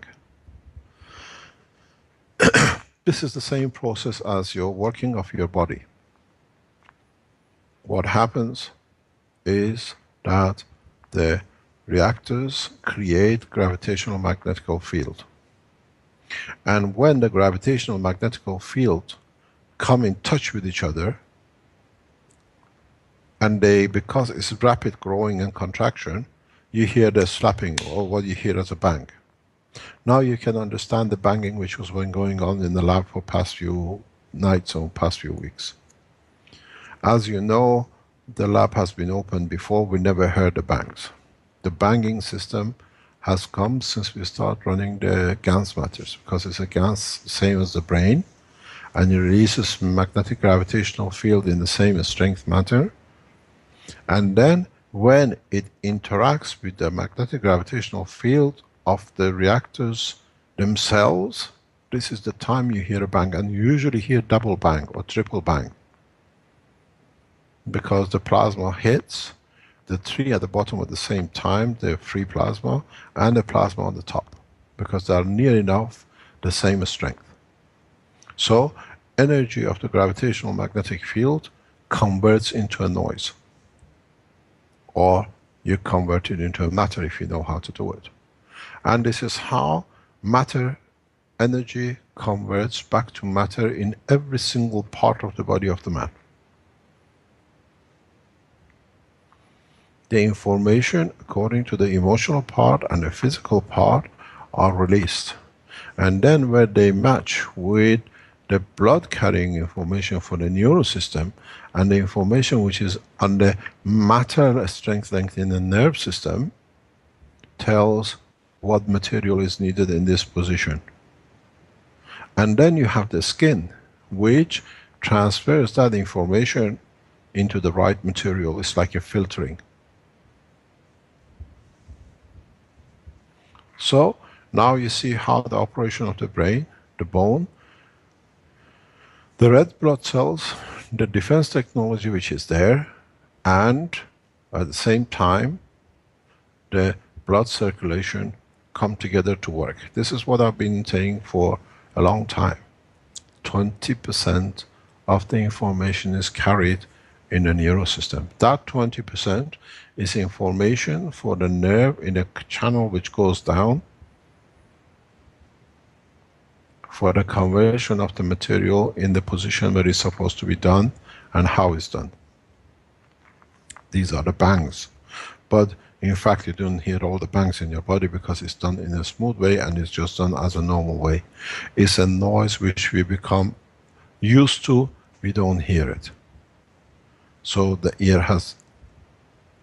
This is the same process as your working of your body. What happens is that the reactors create gravitational magnetical field. And when the gravitational magnetical field come in touch with each other, and because it's rapid growing and contraction, you hear the slapping, or what you hear as a bang. Now you can understand the banging which was going on in the lab for past few nights or past few weeks. As you know, the lab has been open before, we never heard the bangs. The banging system has come since we start running the GANS matters, because it's a GANS, same as the brain, and it releases magnetic gravitational field in the same strength matter. And then when it interacts with the magnetic gravitational field of the reactors themselves, this is the time you hear a bang, and you usually hear double bang or triple bang. Because the plasma hits the three at the bottom at the same time, the free plasma, and the plasma on the top, because they are near enough the same strength. So, energy of the gravitational magnetic field converts into a noise. Or you convert it into a matter if you know how to do it. And this is how matter energy converts back to matter in every single part of the body of the man. The information, according to the emotional part and the physical part, are released. And then where they match with the blood carrying information for the neurosystem and the information which is on the matter strength length in the nerve system, tells what material is needed in this position. And then you have the skin, which transfers that information into the right material. It's like a filtering. So now you see how the operation of the brain, the bone, the red blood cells, the defense technology which is there, and at the same time the blood circulation come together to work. This is what I've been saying for a long time. 20% of the information is carried in the neurosystem. That 20% is information for the nerve in a channel which goes down for the conversion of the material in the position where it's supposed to be done and how it's done. These are the bangs. But in fact, you don't hear all the bangs in your body because it's done in a smooth way and it's just done as a normal way. It's a noise which we become used to, we don't hear it. So the ear has,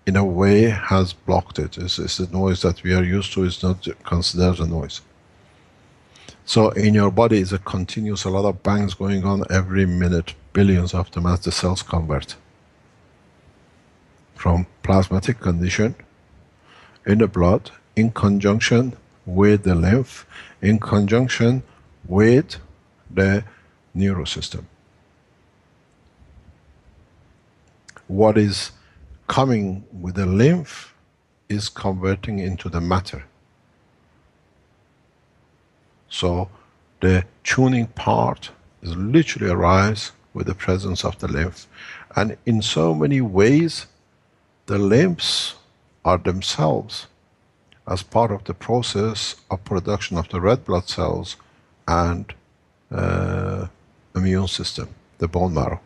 in a way, has blocked it. It's a noise that we are used to, it's not considered a noise. So in your body is a continuous, a lot of bangs going on every minute, billions of them as the cells convert. From plasmatic condition in the blood, in conjunction with the lymph, in conjunction with the neural system. What is coming with the lymph is converting into the matter. So the tuning part is literally arrives with the presence of the lymph. And in so many ways, the lymphs are themselves as part of the process of production of the red blood cells and immune system, the bone marrow.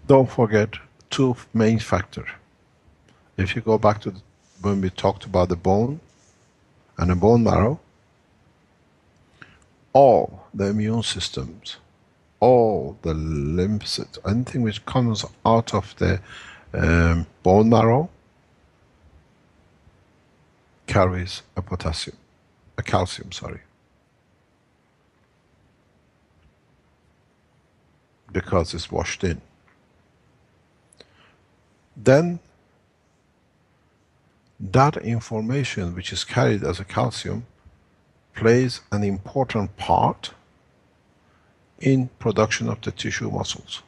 Don't forget two main factors. If you go back to when we talked about the bone and the bone marrow, all the immune systems, all the lymph, anything which comes out of the bone marrow carries a potassium, a calcium, sorry. Because it's washed in. Then that information which is carried as a calcium plays an important part in production of the tissue muscles.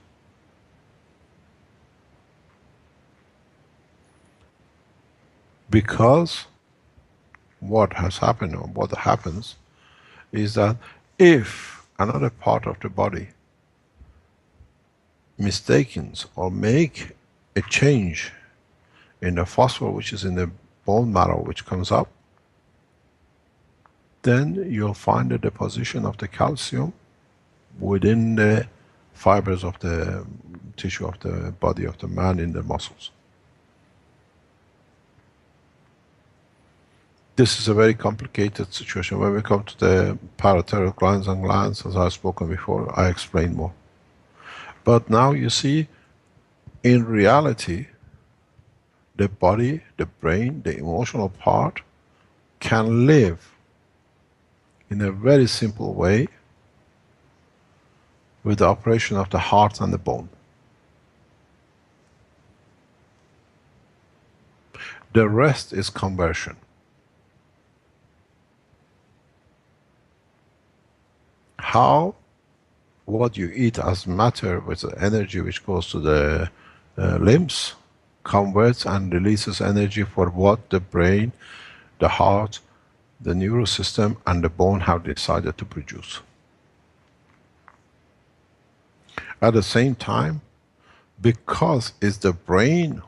Because what has happened, or what happens, is that if another part of the body mistakes or make a change in the phosphor which is in the bone marrow which comes up, then you'll find a deposition of the calcium within the fibers of the tissue of the body of the man in the muscles. This is a very complicated situation. When we come to the parathyroid glands and glands, as I've spoken before, I explain more. But now you see, in reality, the body, the brain, the emotional part can live in a very simple way with the operation of the heart and the bone. The rest is conversion. How what you eat as matter with the energy which goes to the limbs converts and releases energy for what the brain, the heart, the neural system and the bone have decided to produce. At the same time, because it's the brain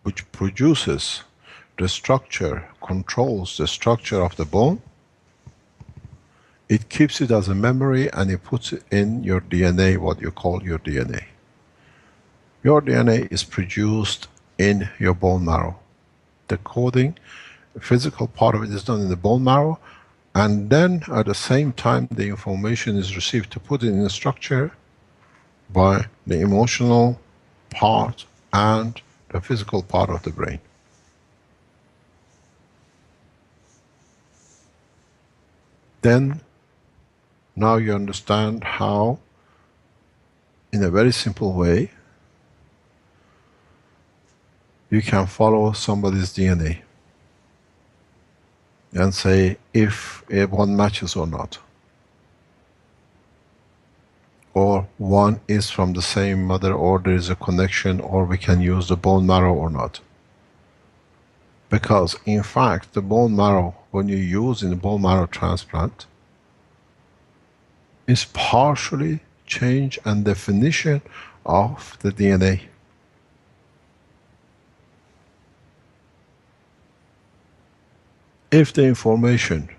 which produces the structure, controls the structure of the bone, it keeps it as a memory and it puts it in your DNA, what you call your DNA. Your DNA is produced in your bone marrow. The coding, the physical part of it is done in the bone marrow, and then at the same time the information is received to put it in a structure by the emotional part and the physical part of the brain. Then now you understand how, in a very simple way, you can follow somebody's DNA and say if one matches or not. Or one is from the same mother, or there is a connection, or we can use the bone marrow or not. Because in fact, the bone marrow, when you use in the bone marrow transplant, is partially change and definition of the DNA. If the information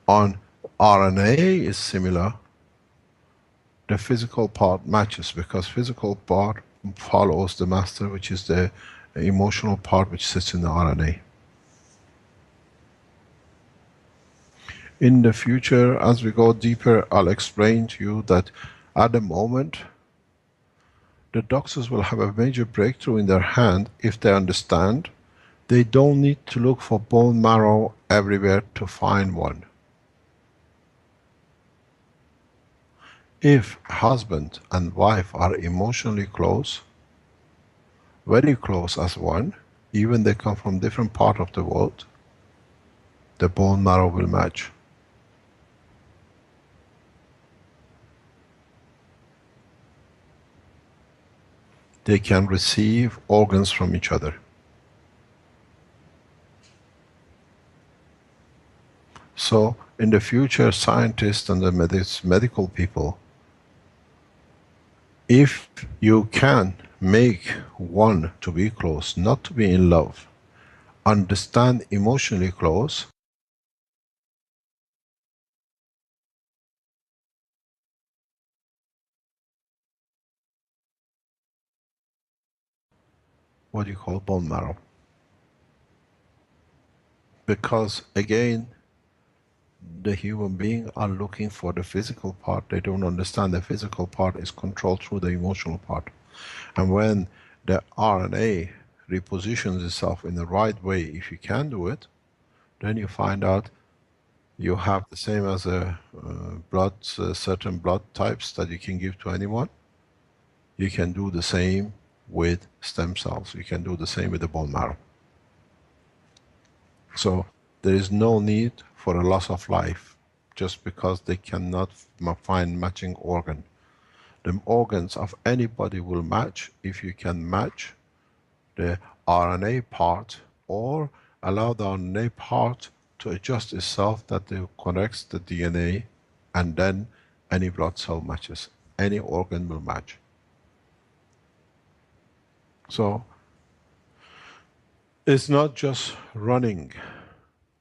on RNA is similar, the physical part matches, because physical part follows the master, which is the emotional part which sits in the RNA. In the future, as we go deeper, I'll explain to you that at the moment, the doctors will have a major breakthrough in their hand if they understand they don't need to look for bone marrow everywhere to find one. If husband and wife are emotionally close, very close as one, even they come from different part of the world, the bone marrow will match. They can receive organs from each other. So in the future, scientists and the medical people, if you can make one to be close, not to be in love, understand emotionally close, what you call bone marrow. Because again, the human beings are looking for the physical part. They don't understand the physical part is controlled through the emotional part. And when the RNA repositions itself in the right way, if you can do it, then you find out you have the same as a certain blood types that you can give to anyone. You can do the same with stem cells. You can do the same with the bone marrow. So there is no need for a loss of life just because they cannot find matching organ. The organs of anybody will match if you can match the RNA part or allow the RNA part to adjust itself that it connects the DNA, and then any blood cell matches. Any organ will match. So it's not just running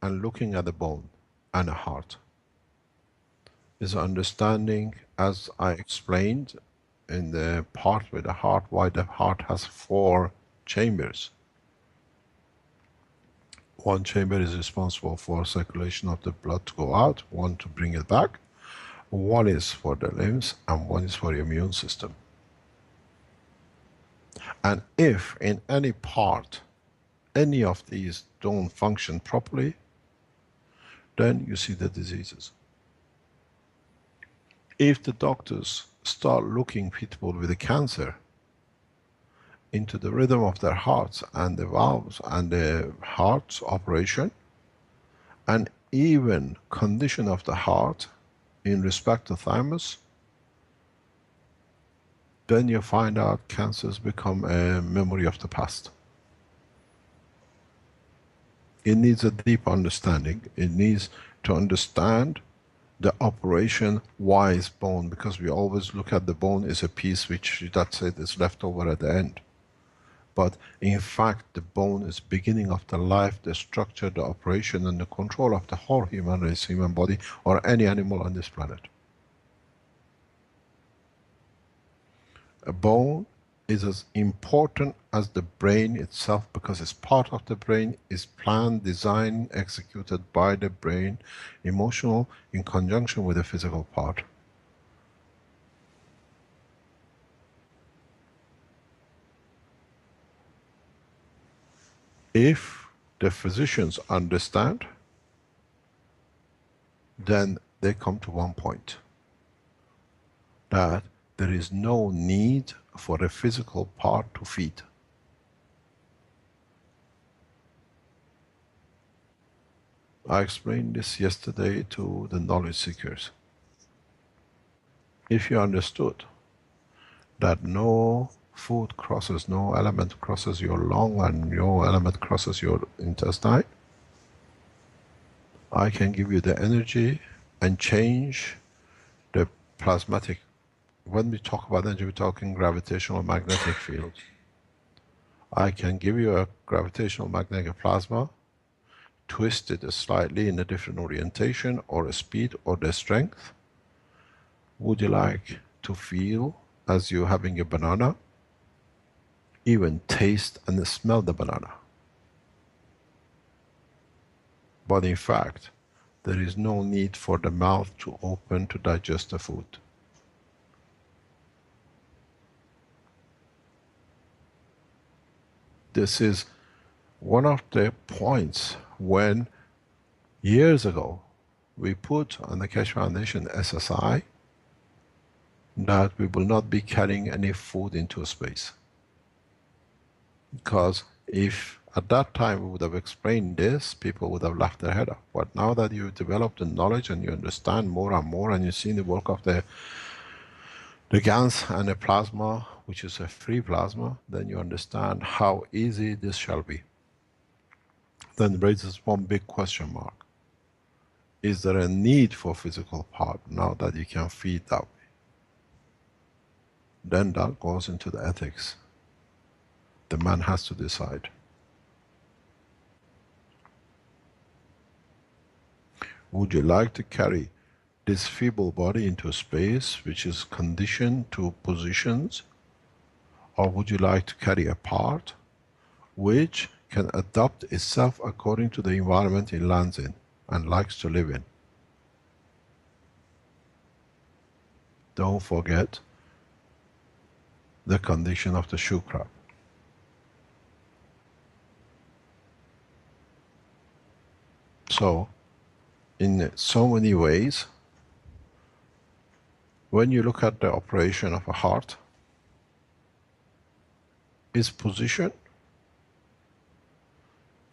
and looking at the bone and a heart. It's understanding, as I explained in the part with the heart, why the heart has 4 chambers. One chamber is responsible for circulation of the blood to go out, one to bring it back, one is for the limbs, and one is for the immune system. And if in any part, any of these don't function properly, then you see the diseases. If the doctors start looking people with a cancer into the rhythm of their hearts and the valves and the heart's operation, and even condition of the heart in respect to thymus, then you find out cancers become a memory of the past. It needs a deep understanding. It needs to understand the operation, why is bone, because we always look at the bone as a piece which, that's it, is left over at the end. But in fact, the bone is beginning of the life, the structure, the operation, and the control of the whole human race, human body, or any animal on this planet. A bone is as important as the brain itself because it's part of the brain, is planned, designed, executed by the brain, emotional, in conjunction with the physical part. If the physicians understand, then they come to one point, that there is no need for a physical part to feed. I explained this yesterday to the knowledge seekers. If you understood that no food crosses, no element crosses your lung and no element crosses your intestine, I can give you the energy and change the plasmatic. When we talk about energy, we're talking gravitational magnetic field. I can give you a gravitational magnetic plasma, twist it slightly in a different orientation or a speed or the strength. Would you like to feel as you're having a banana? Even taste and smell the banana. But in fact, there is no need for the mouth to open to digest the food. This is one of the points when years ago we put on the Keshe Foundation SSI that we will not be carrying any food into space. Because if At that time, we would have explained this, people would have laughed their head off. But now that you've developed the knowledge and you understand more and more, and you've seen the work of the GANs and the plasma, which is a free plasma, then you understand how easy this shall be. Then raises one big question mark. Is there a need for physical part now that you can feed that way? Then that goes into the ethics. The man has to decide. Would you like to carry this feeble body into space which is conditioned to positions, or would you like to carry a part which can adapt itself according to the environment it lands in and likes to live in? Don't forget the condition of the shoe crab. So, in so many ways, when you look at the operation of a heart, its position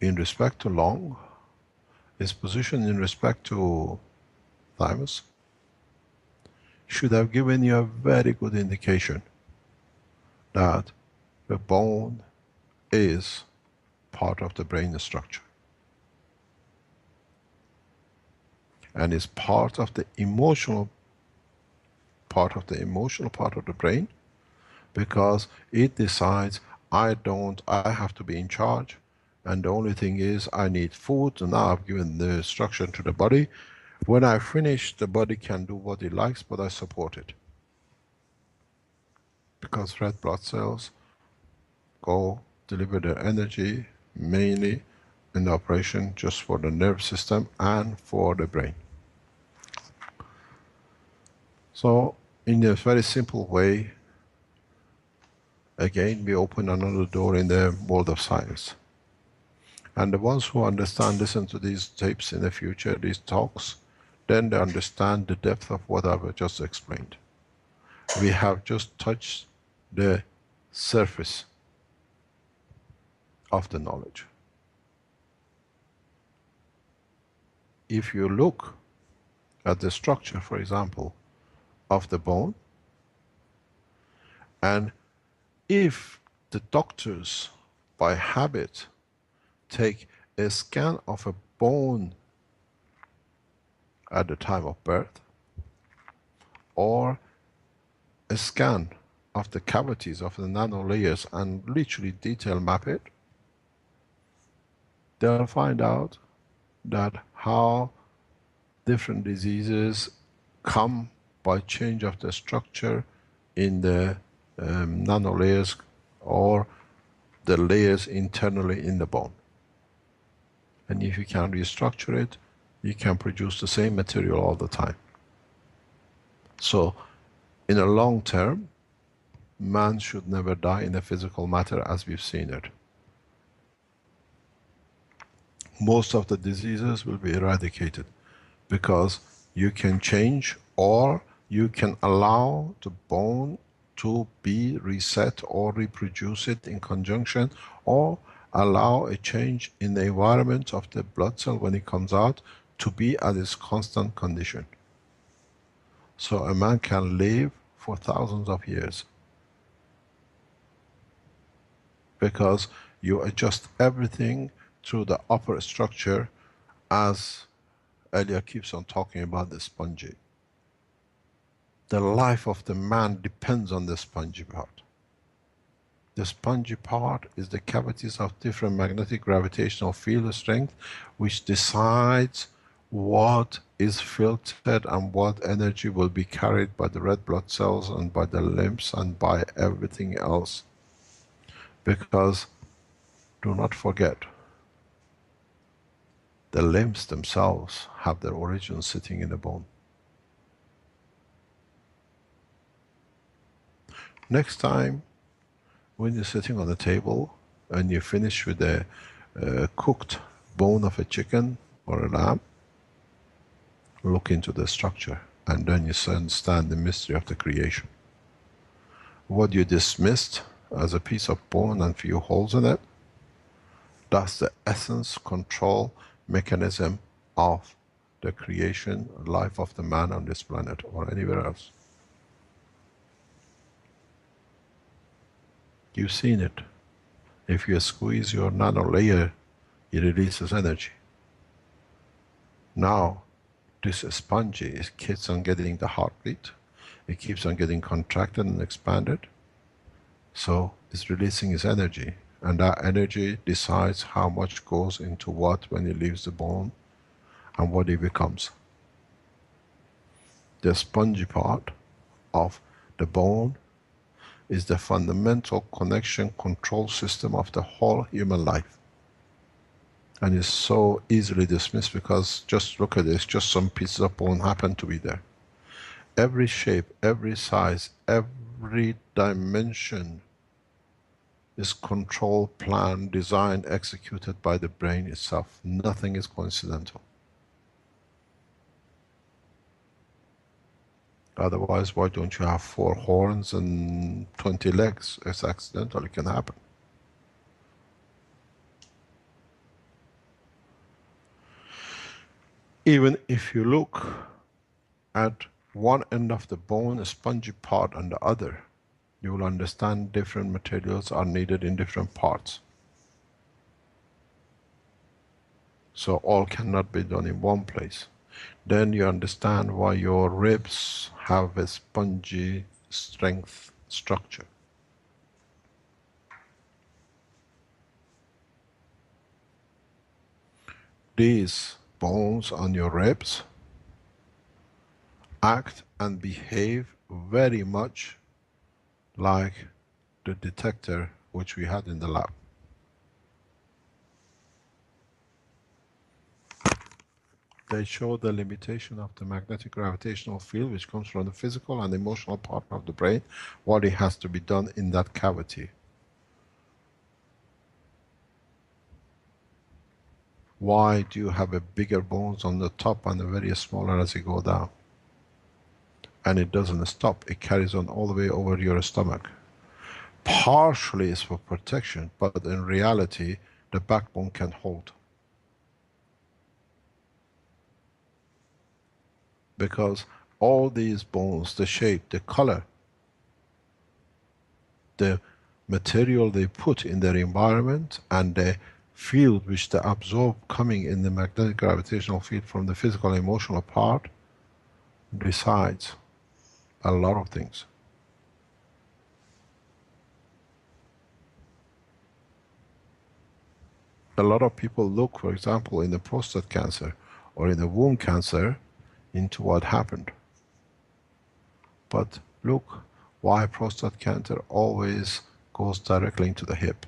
in respect to lung, its position in respect to thymus, should have given you a very good indication that the bone is part of the brain structure and is part of the emotional part of the brain, because it decides, I have to be in charge, and the only thing is I need food, and now I've given the instruction to the body. When I finish, the body can do what it likes, but I support it. Because red blood cells go deliver their energy mainly in the operation just for the nerve system and for the brain. So, in a very simple way, again, we open another door in the world of science. And the ones who understand, listen to these tapes in the future, these talks, then they understand the depth of what I've just explained. We have just touched the surface of the knowledge. If you look at the structure, for example, of the bone, and if the doctors by habit take a scan of a bone at the time of birth, or a scan of the cavities of the nanolayers and literally detail map it, they'll find out that how different diseases come by change of the structure in the nanolayers or the layers internally in the bone. And if you can restructure it, you can produce the same material all the time. So, in a long term, man should never die in the physical matter as we've seen it. Most of the diseases will be eradicated because you can change, or you can allow the bone to be reset or reproduce it in conjunction, or allow a change in the environment of the blood cell when it comes out to be at its constant condition. So a man can live for thousands of years because you adjust everything through the upper structure, as Elia keeps on talking about the spongy. The life of the man depends on the spongy part. The spongy part is the cavities of different magnetic gravitational field strength, which decides what is filtered and what energy will be carried by the red blood cells and by the lymphs and by everything else. Because, do not forget, the lymphs themselves have their origin sitting in the bone. Next time, when you're sitting on the table and you finish with a cooked bone of a chicken or a lamb, look into the structure, and then you understand the mystery of the creation. What you dismissed as a piece of bone and few holes in it, That's the essence control mechanism of the creation, life of the man on this planet or anywhere else. You've seen it. If you squeeze your nano layer, it releases energy. Now, this spongy, it keeps on getting the heartbeat. It keeps on getting contracted and expanded. So it's releasing its energy. And that energy decides how much goes into what when it leaves the bone and what it becomes. The spongy part of the bone is the fundamental connection control system of the whole human life. And it's so easily dismissed because just look at this, just some pieces of bone happen to be there. Every shape, every size, every dimension is controlled, planned, designed, executed by the brain itself. Nothing is coincidental. Otherwise, why don't you have 4 horns and 20 legs? It's accidental, it can happen. Even if you look at one end of the bone, a spongy part, and the other, you will understand different materials are needed in different parts. So all cannot be done in one place. Then you understand why your ribs have a spongy strength structure. These bones on your ribs act and behave very much like the detector which we had in the lab. They show the limitation of the magnetic gravitational field which comes from the physical and emotional part of the brain, what it has to be done in that cavity. Why do you have a bigger bones on the top and a very smaller as you go down? And it doesn't stop, it carries on all the way over your stomach. Partially it's for protection, but in reality, the backbone can hold. Because all these bones, the shape, the color, the material they put in their environment, and the field which they absorb coming in the magnetic gravitational field from the physical emotional part, decides a lot of things. A lot of people look, for example, in the prostate cancer or in the womb cancer into what happened. But look why prostate cancer always goes directly into the hip.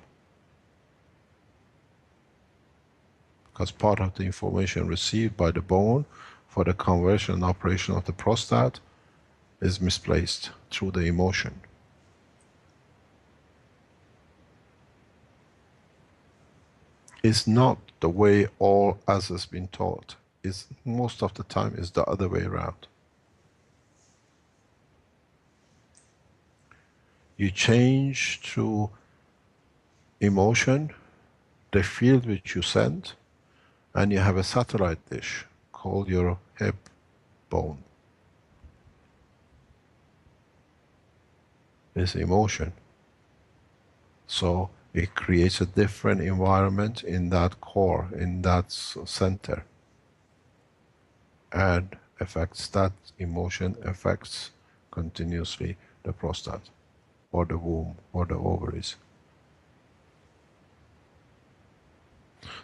Because part of the information received by the bone for the conversion and operation of the prostate is misplaced through the emotion. It's not the way all as has been taught. It's most of the time is the other way around. You change through emotion the field which you send, and you have a satellite dish called your hip bone. It's emotion. So it creates a different environment in that core, in that center, and affects that emotion, affects continuously the prostate or the womb or the ovaries.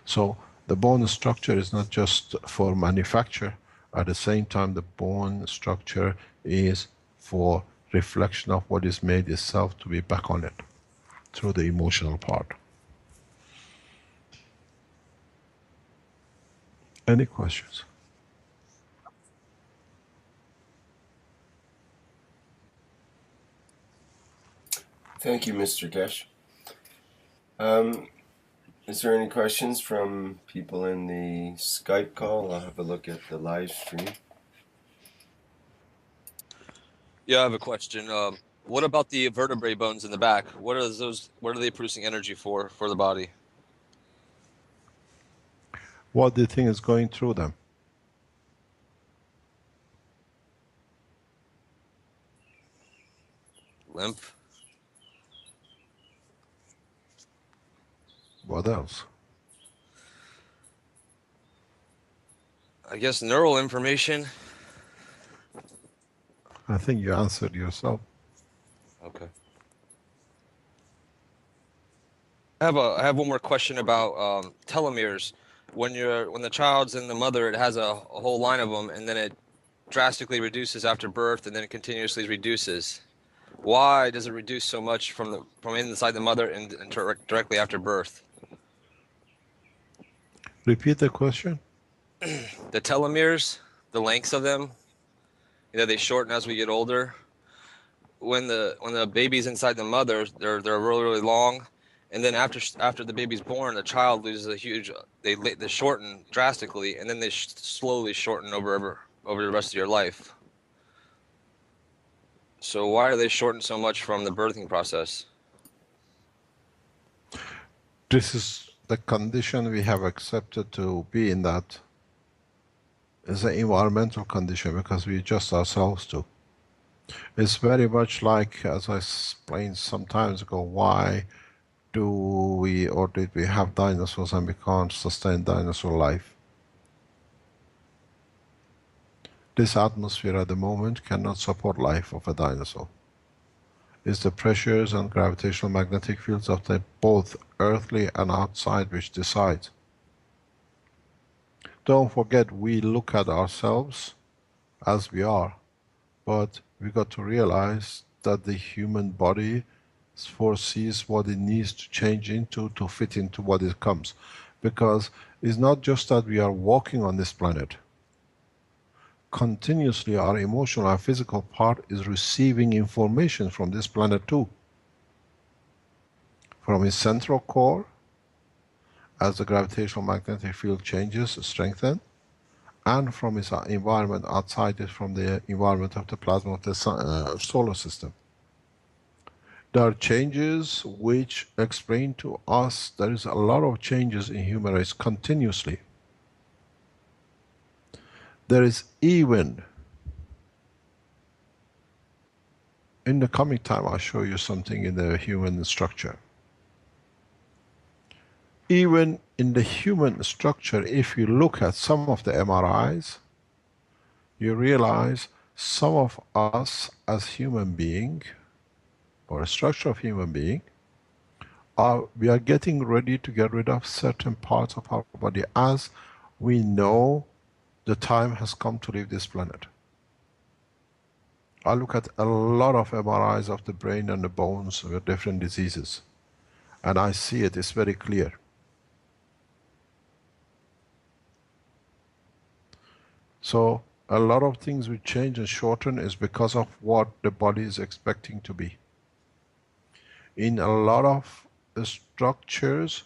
So the bone structure is not just for manufacture, at the same time the bone structure is for reflection of what is made itself to be back on it through the emotional part. Any questions? Thank you, Mr. Keshe. Is there any questions from people in the Skype call? I'll have a look at the live stream. Yeah, I have a question. What about the vertebrae bones in the back? What are those? What are they producing energy for the body? What do you think is going through them? Lymph. What else? I guess neural information. I think you answered yourself. Okay. I have one more question about telomeres. When the child's in the mother, it has a whole line of them, and then it drastically reduces after birth, and then it continuously reduces. Why does it reduce so much from inside the mother and directly after birth? Repeat the question. The telomeres, the lengths of them, they shorten as we get older. When the baby's inside the mother, they're really, really long, and then after the baby's born, the child loses a huge. They shorten drastically, and then they slowly shorten over the rest of your life. So why are they shortened so much from the birthing process? This is the condition we have accepted to be in. That is an environmental condition because we adjust ourselves to. It's very much like, as I explained some time ago, why do we or did we have dinosaurs and we can't sustain dinosaur life? This atmosphere at the moment cannot support life of a dinosaur. It's the pressures and gravitational magnetic fields of the both earthly and outside which decide. Don't forget, we look at ourselves as we are, but we got to realize that the human body foresees what it needs to change into to fit into what it comes. Because it's not just that we are walking on this planet. Continuously our emotional and physical part is receiving information from this planet too. From its central core, as the gravitational magnetic field changes, strengthens, and from its environment outside it, from the environment of the plasma of the solar system. There are changes which explain to us there is a lot of changes in human race continuously. There is even, in the coming time I'll show you something in the human structure. Even in the human structure, if you look at some of the MRIs, you realize some of us as human being, or a structure of human being, we are getting ready to get rid of certain parts of our body as we know the time has come to leave this planet. I look at a lot of MRIs of the brain and the bones with different diseases, and I see it, it's very clear. So a lot of things will change and shorten is because of what the body is expecting to be. In a lot of structures,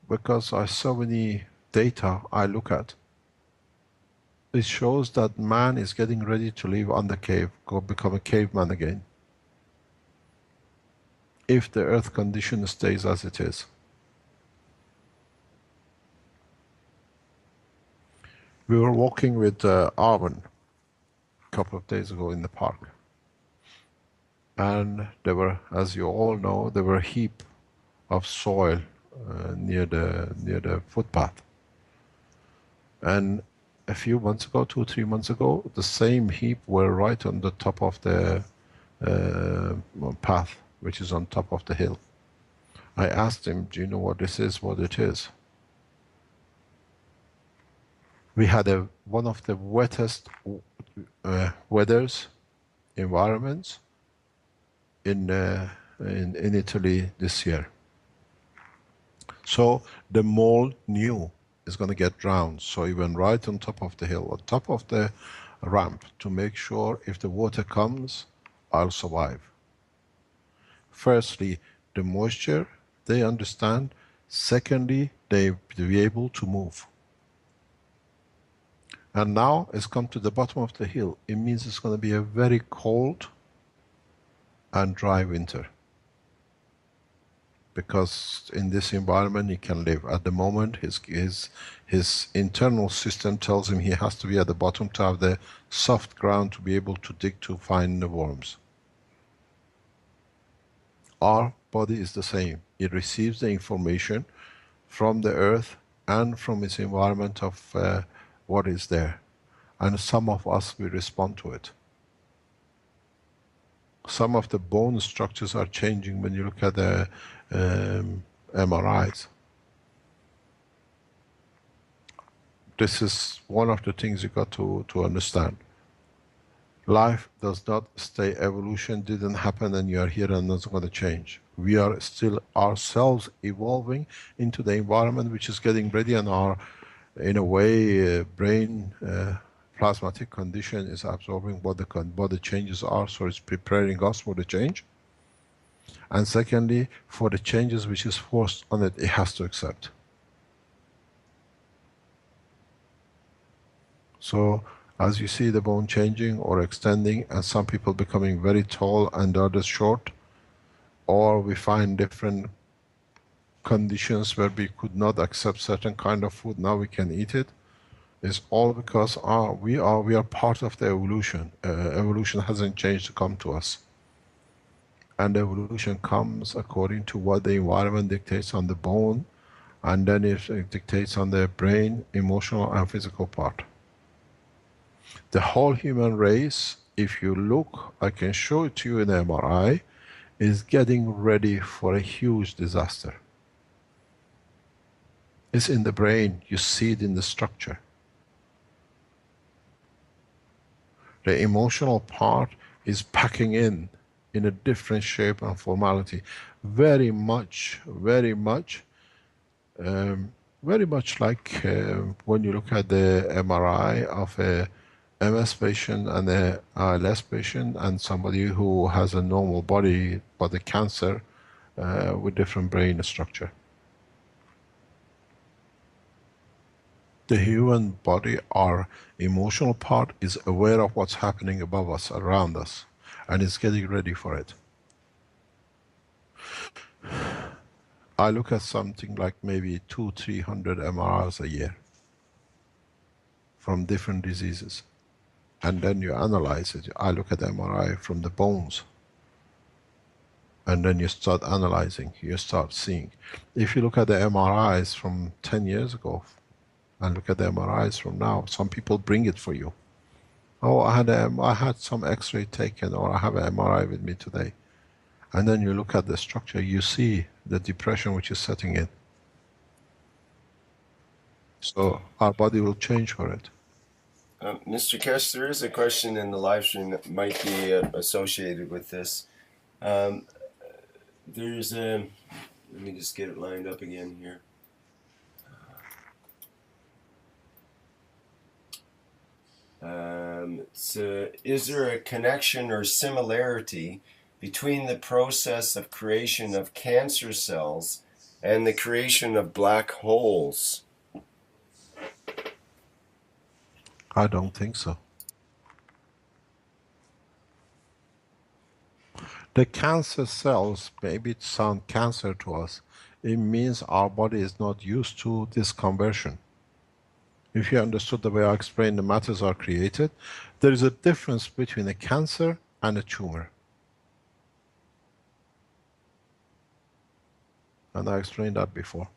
because I so many data I look at, it shows that man is getting ready to live on the cave, become a caveman again. If the earth condition stays as it is. We were walking with Arwen a couple of days ago in the park. And there were, as you all know, there were a heap of soil near the footpath. And a few months ago, 2-3 months ago, the same heap were right on the top of the path, which is on top of the hill. I asked him, do you know what this is, what it is? We had one of the wettest environments in Italy this year. So the mole knew it's going to get drowned, so he went right on top of the hill, on top of the ramp, to make sure if the water comes, I'll survive. Firstly, the moisture, they understand. Secondly, they'll be able to move. And now it's come to the bottom of the hill. It means it's going to be a very cold and dry winter. because in this environment he can live. At the moment, his internal system tells him he has to be at the bottom to have the soft ground to be able to dig to find the worms. Our body is the same. It receives the information from the earth and from its environment of what is there. And some of us, we respond to it. Some of the bone structures are changing when you look at the MRIs. This is one of the things you got to understand. Life does not stay. Evolution didn't happen and you are here and it's going to change. We are still ourselves evolving into the environment which is getting ready, and our, in a way, brain plasmatic condition is absorbing what the changes are, so it's preparing us for the change. And secondly, for the changes which is forced on it, it has to accept. So as you see the bone changing or extending, and some people becoming very tall and the others short, or we find different conditions where we could not accept certain kind of food, now we can eat it, is all because we are part of the evolution. Evolution hasn't changed to come to us. And evolution comes according to what the environment dictates on the bone, and then it dictates on the brain, emotional and physical part. The whole human race, if you look, I can show it to you in MRI, is getting ready for a huge disaster. It's in the brain, you see it in the structure. The emotional part is packing in a different shape and formality. Very much like when you look at the MRI of a MS patient and a ALS patient and somebody who has a normal body but a cancer with different brain structure. The human body, our emotional part, is aware of what's happening above us, around us, and is getting ready for it. I look at something like maybe 200-300 MRIs a year from different diseases. And then you analyze it. I look at MRI from the bones. And then you start analyzing, you start seeing. If you look at the MRIs from 10 years ago, and look at the MRIs from now, some people bring it for you. Oh, I had some X-ray taken, or I have an MRI with me today. And then you look at the structure, you see the depression which is setting in. So our body will change for it. Mr. Keshe, there is a question in the live stream that might be associated with this. There's a, let me just get it lined up again here. Is there a connection or similarity between the process of creation of cancer cells and the creation of black holes? I don't think so. The cancer cells, maybe it sounds cancer to us, it means our body is not used to this conversion. If you understood the way I explained the matters are created, there is a difference between a cancer and a tumor. And I explained that before.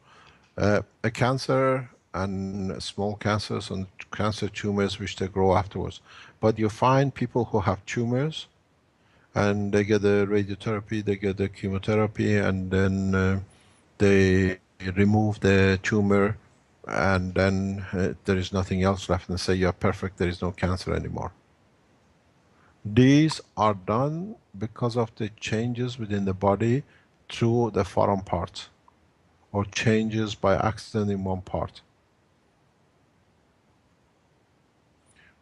A cancer and small cancers and cancer tumors which they grow afterwards. But you find people who have tumors and they get the radiotherapy, they get the chemotherapy, and then they remove the tumor, and then there is nothing else left, and say you're perfect, there is no cancer anymore. These are done because of the changes within the body through the foreign parts, or changes by accident in one part.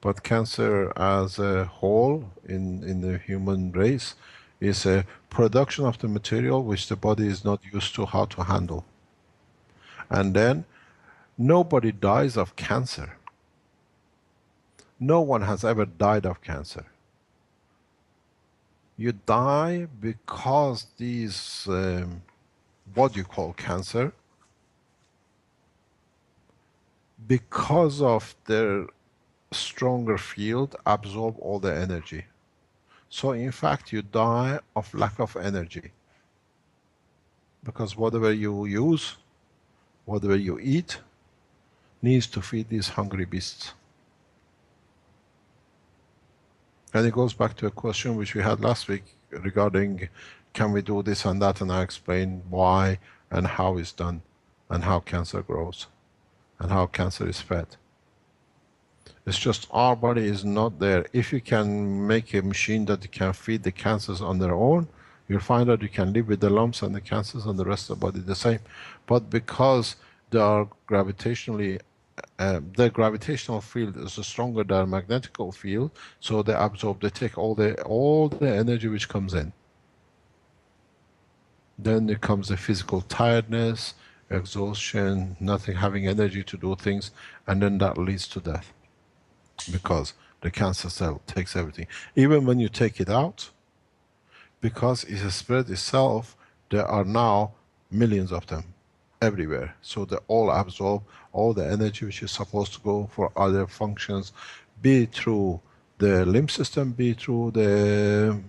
But cancer as a whole in the human race is a production of the material which the body is not used to how to handle. And then nobody dies of cancer. No one has ever died of cancer. You die because these what you call cancer, because of their stronger field, absorb all the energy. So in fact, you die of lack of energy. Because whatever you use, whatever you eat, needs to feed these hungry beasts. And it goes back to a question which we had last week regarding can we do this and that, and I explained why and how it's done, and how cancer grows, and how cancer is fed. It's just our body is not there. If you can make a machine that can feed the cancers on their own, you'll find out you can live with the lumps and the cancers and the rest of the body the same. But because they are gravitationally, their gravitational field is stronger than magnetical field, so they absorb, they take all the energy which comes in. Then there comes the physical tiredness, exhaustion, nothing, having energy to do things, and then that leads to death. Because the cancer cell takes everything. Even when you take it out, because it's a spread itself, there are now millions of them everywhere. So they all absorb all the energy which is supposed to go for other functions, be it through the lymph system, be it through the,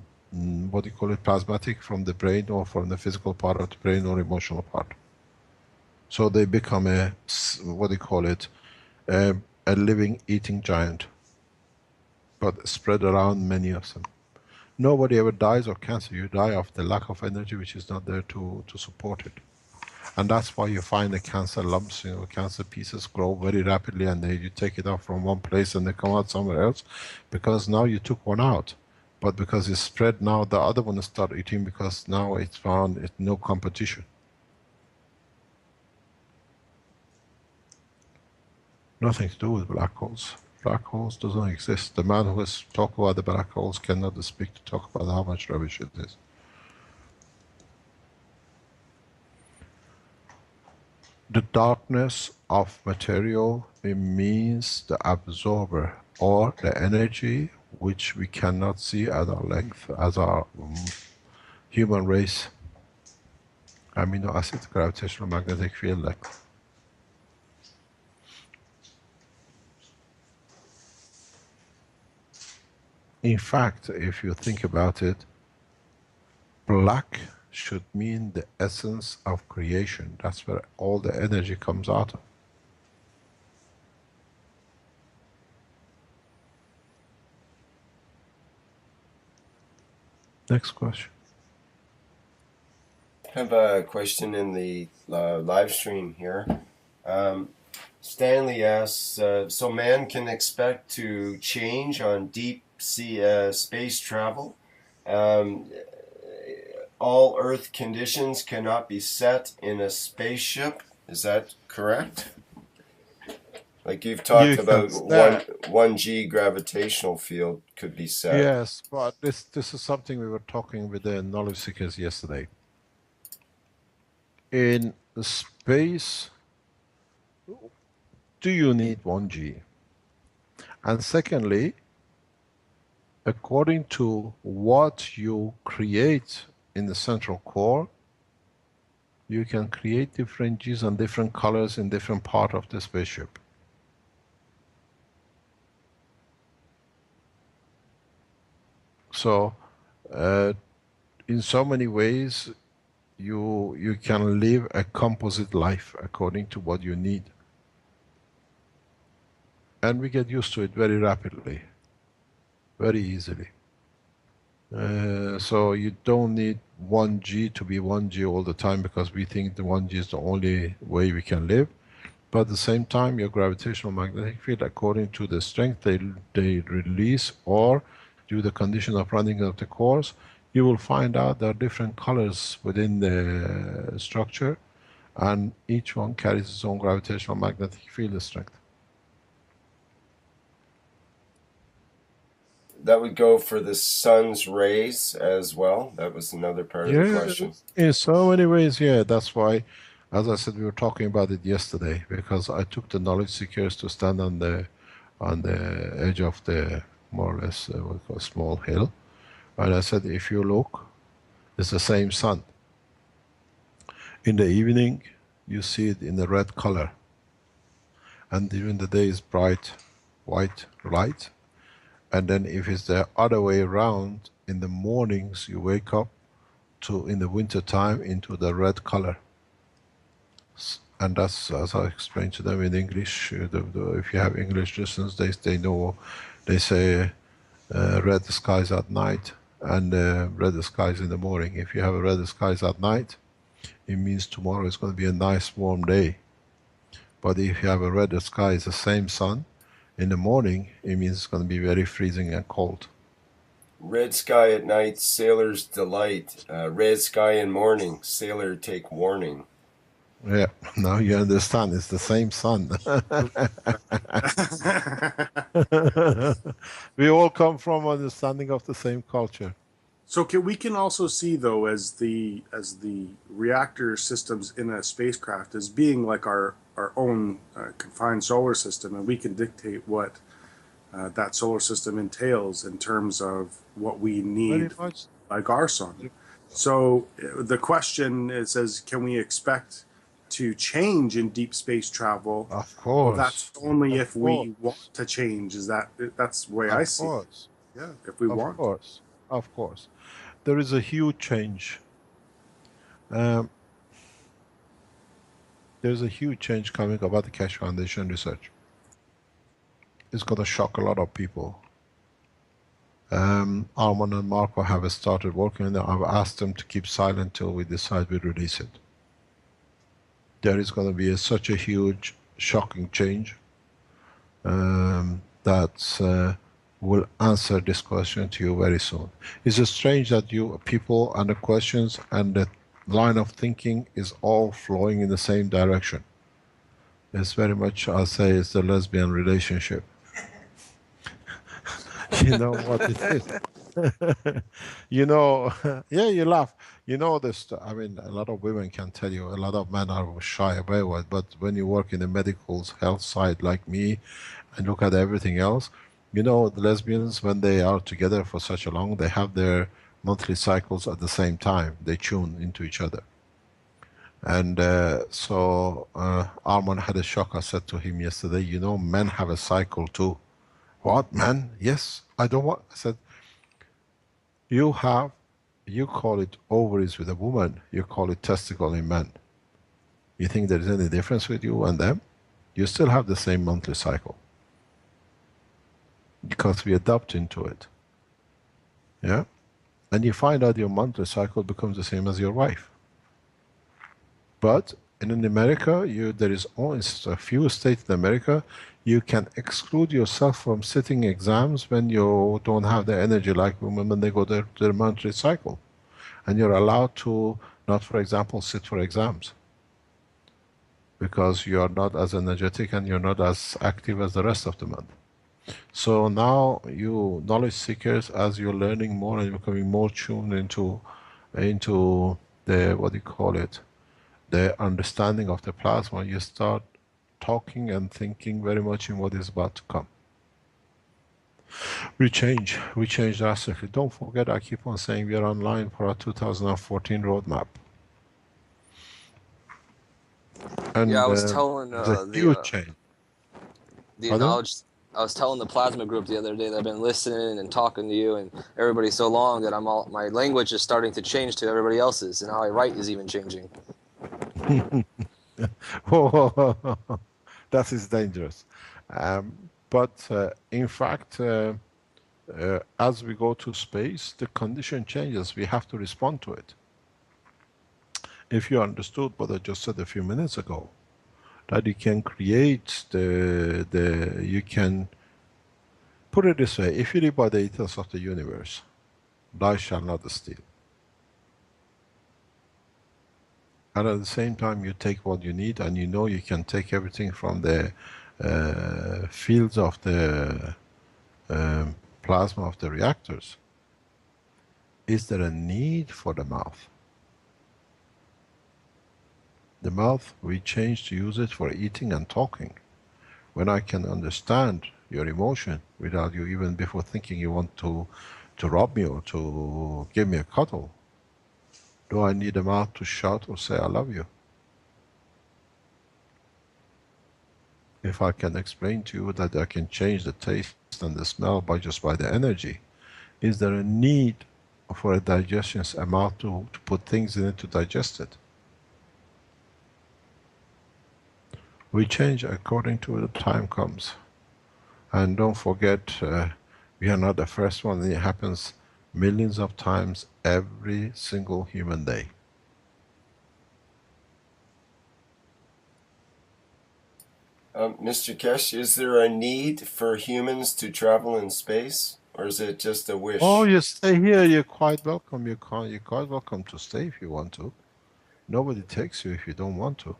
what do you call it, plasmatic from the brain, or from the physical part of the brain, or emotional part. So they become a, what do you call it, a living, eating giant, but spread around many of them. Nobody ever dies of cancer. You die of the lack of energy which is not there to support it. And that's why you find the cancer lumps, cancer pieces grow very rapidly, and you take it out from one place and they come out somewhere else, because now you took one out. But because it's spread now, the other one start eating, because now it's found it's no competition. Nothing to do with black holes. Black holes doesn't exist. The man who has talked about the black holes cannot speak to talk about how much rubbish it is. The darkness of material, it means the absorber, or the energy which we cannot see at our length, as our human race. Amino acid, gravitational magnetic field length. In fact, if you think about it, black should mean the essence of creation. That's where all the energy comes out of. Next question. I have a question in the live stream here. Stanley asks, so man can expect to change on deep sea space travel? All Earth conditions cannot be set in a spaceship. Is that correct? Like you've talked about 1G gravitational field could be set. Yes, but this is something we were talking with the knowledge seekers yesterday. In space, do you need 1G? And secondly, according to what you create in the central core, you can create different Gs and different colors in different part of the spaceship. So, in so many ways, you can live a composite life according to what you need. And we get used to it very rapidly, very easily. So you don't need 1G to be 1G all the time, because we think the 1G is the only way we can live. But at the same time, your gravitational magnetic field, according to the strength they release, or due to the condition of running of the cores, you will find out there are different colors within the structure, and each one carries its own gravitational magnetic field strength. That would go for the sun's rays as well. That was another part of the question. In so many ways, yeah. That's why, as I said, we were talking about it yesterday, because I took the knowledge seekers to stand on the edge of the, more or less, what we call a small hill. And I said, if you look, it's the same sun. In the evening, you see it in the red color. And during the day is bright white light. And then if it's the other way around, in the mornings you wake up to, in the winter time, into the red color. And that's, as I explained to them in English, if you have English lessons, they know, they say red skies at night and red skies in the morning. If you have red skies at night, it means tomorrow is going to be a nice warm day. But if you have a red sky, it's the same sun, in the morning, it means it's going to be very freezing and cold. Red sky at night, sailor's delight. Red sky in morning, sailor take warning. Yeah, now you understand, it's the same sun. We all come from understanding of the same culture. So we can also see, though, as the reactor systems in a spacecraft as being like our own confined solar system, and we can dictate what that solar system entails in terms of what we need, like our sun. So the question is, can we expect to change in deep space travel? Of course. Well, that's only if we want to change. That's the way I see it. Yeah, if we want. Of course. There is a huge change. There's a huge change coming about the Keshe Foundation research. It's going to shock a lot of people. Armand and Marco have started working on it. I've asked them to keep silent till we decide we release it. There is going to be such a huge, shocking change that will answer this question to you very soon. It's strange that you people and the questions and the line of thinking is all flowing in the same direction. It's very much, I'll say, it's the lesbian relationship. You know what it is. You know, yeah, you laugh. You know this, I mean, a lot of women can tell you, a lot of men are shy about it, but when you work in the medical health side like me and look at everything else, you know, the lesbians, when they are together for such a long, they have their monthly cycles at the same time. They tune into each other. And so Armand had a shock. I said to him yesterday, you know, men have a cycle too. What, man? Yes, I don't want. I said, you call it ovaries with a woman, you call it testicle in men. You think there is any difference with you and them? You still have the same monthly cycle. Because we adapt into it. Yeah? And you find out your monthly cycle becomes the same as your wife. But in America, there is only a few states in America, you can exclude yourself from sitting exams when you don't have the energy like women when they go to their monthly cycle. And you're allowed to not, for example, sit for exams. Because you are not as energetic and you're not as active as the rest of the month. So now you knowledge seekers, as you're learning more and you're becoming more tuned into the, what do you call it, the understanding of the plasma, you start talking and thinking very much in what is about to come. We change drastically. Don't forget, I keep on saying we are online for our 2014 roadmap. And yeah, I was telling the huge change. The knowledge. I was telling the plasma group the other day that I've been listening and talking to you and everybody so long that my language is starting to change to everybody else's, and how I write is even changing. That is dangerous. But in fact, as we go to space, the condition changes. We have to respond to it. If you understood what I just said a few minutes ago, that you can create you can put it this way: if you live by the ethos of the universe, thou shalt not steal. And at the same time, you take what you need, and you know you can take everything from the fields of the plasma of the reactors. Is there a need for the mouth? The mouth, we change to use it for eating and talking. When I can understand your emotion without you even before thinking you want to rob me or to give me a cuddle, do I need a mouth to shout or say I love you? If I can explain to you that I can change the taste and the smell by the energy, is there a need for a digestion amount to put things in it to digest it? We change according to the time comes. And don't forget, we are not the first one. It happens millions of times every single human day. Mr. Keshe, is there a need for humans to travel in space, or is it just a wish? Oh, you stay here, you're quite welcome. You're quite welcome to stay if you want to. Nobody takes you if you don't want to.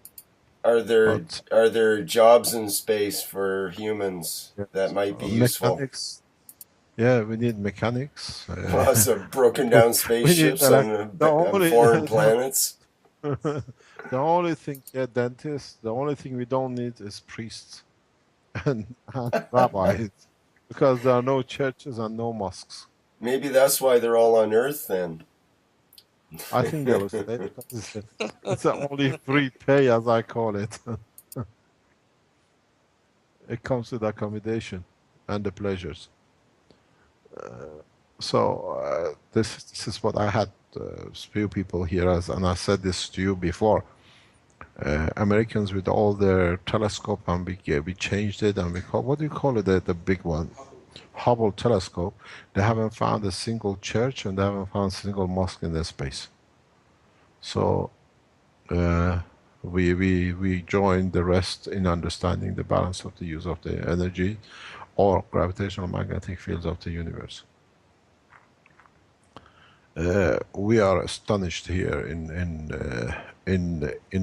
Are there jobs in space for humans that might be useful? Mechanics. Yeah, we need mechanics. Lots of broken down spaceships on foreign planets. The only thing, yeah, dentists. The only thing we don't need is priests and rabbis, because there are no churches and no mosques. Maybe that's why they're all on Earth then. I think they will stay because it's only free pay, as I call it. It comes with accommodation and the pleasures. This is what I had few people here as, and I said this to you before. Americans with all their telescope, and we changed it, and we call, what do you call it, the big one, Hubble telescope. They haven't found a single church and they haven't found a single mosque in their space. So we join the rest in understanding the balance of the use of the energy or gravitational magnetic fields of the universe. We are astonished here in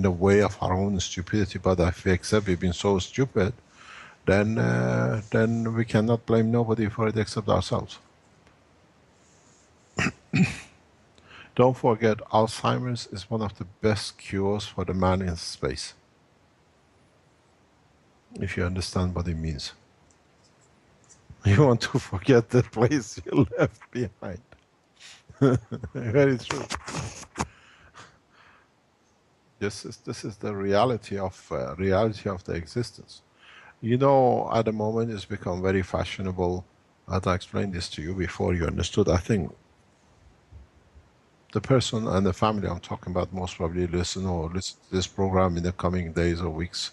the way of our own stupidity. But if we accept we've been so stupid, then we cannot blame nobody for it except ourselves. Don't forget, Alzheimer's is one of the best cures for the man in space, if you understand what it means. You want to forget the place you left behind. Very true. This is the reality of the existence. You know, at the moment it's become very fashionable. As I explained this to you before, you understood. I think the person and the family I'm talking about most probably listen to this program in the coming days or weeks,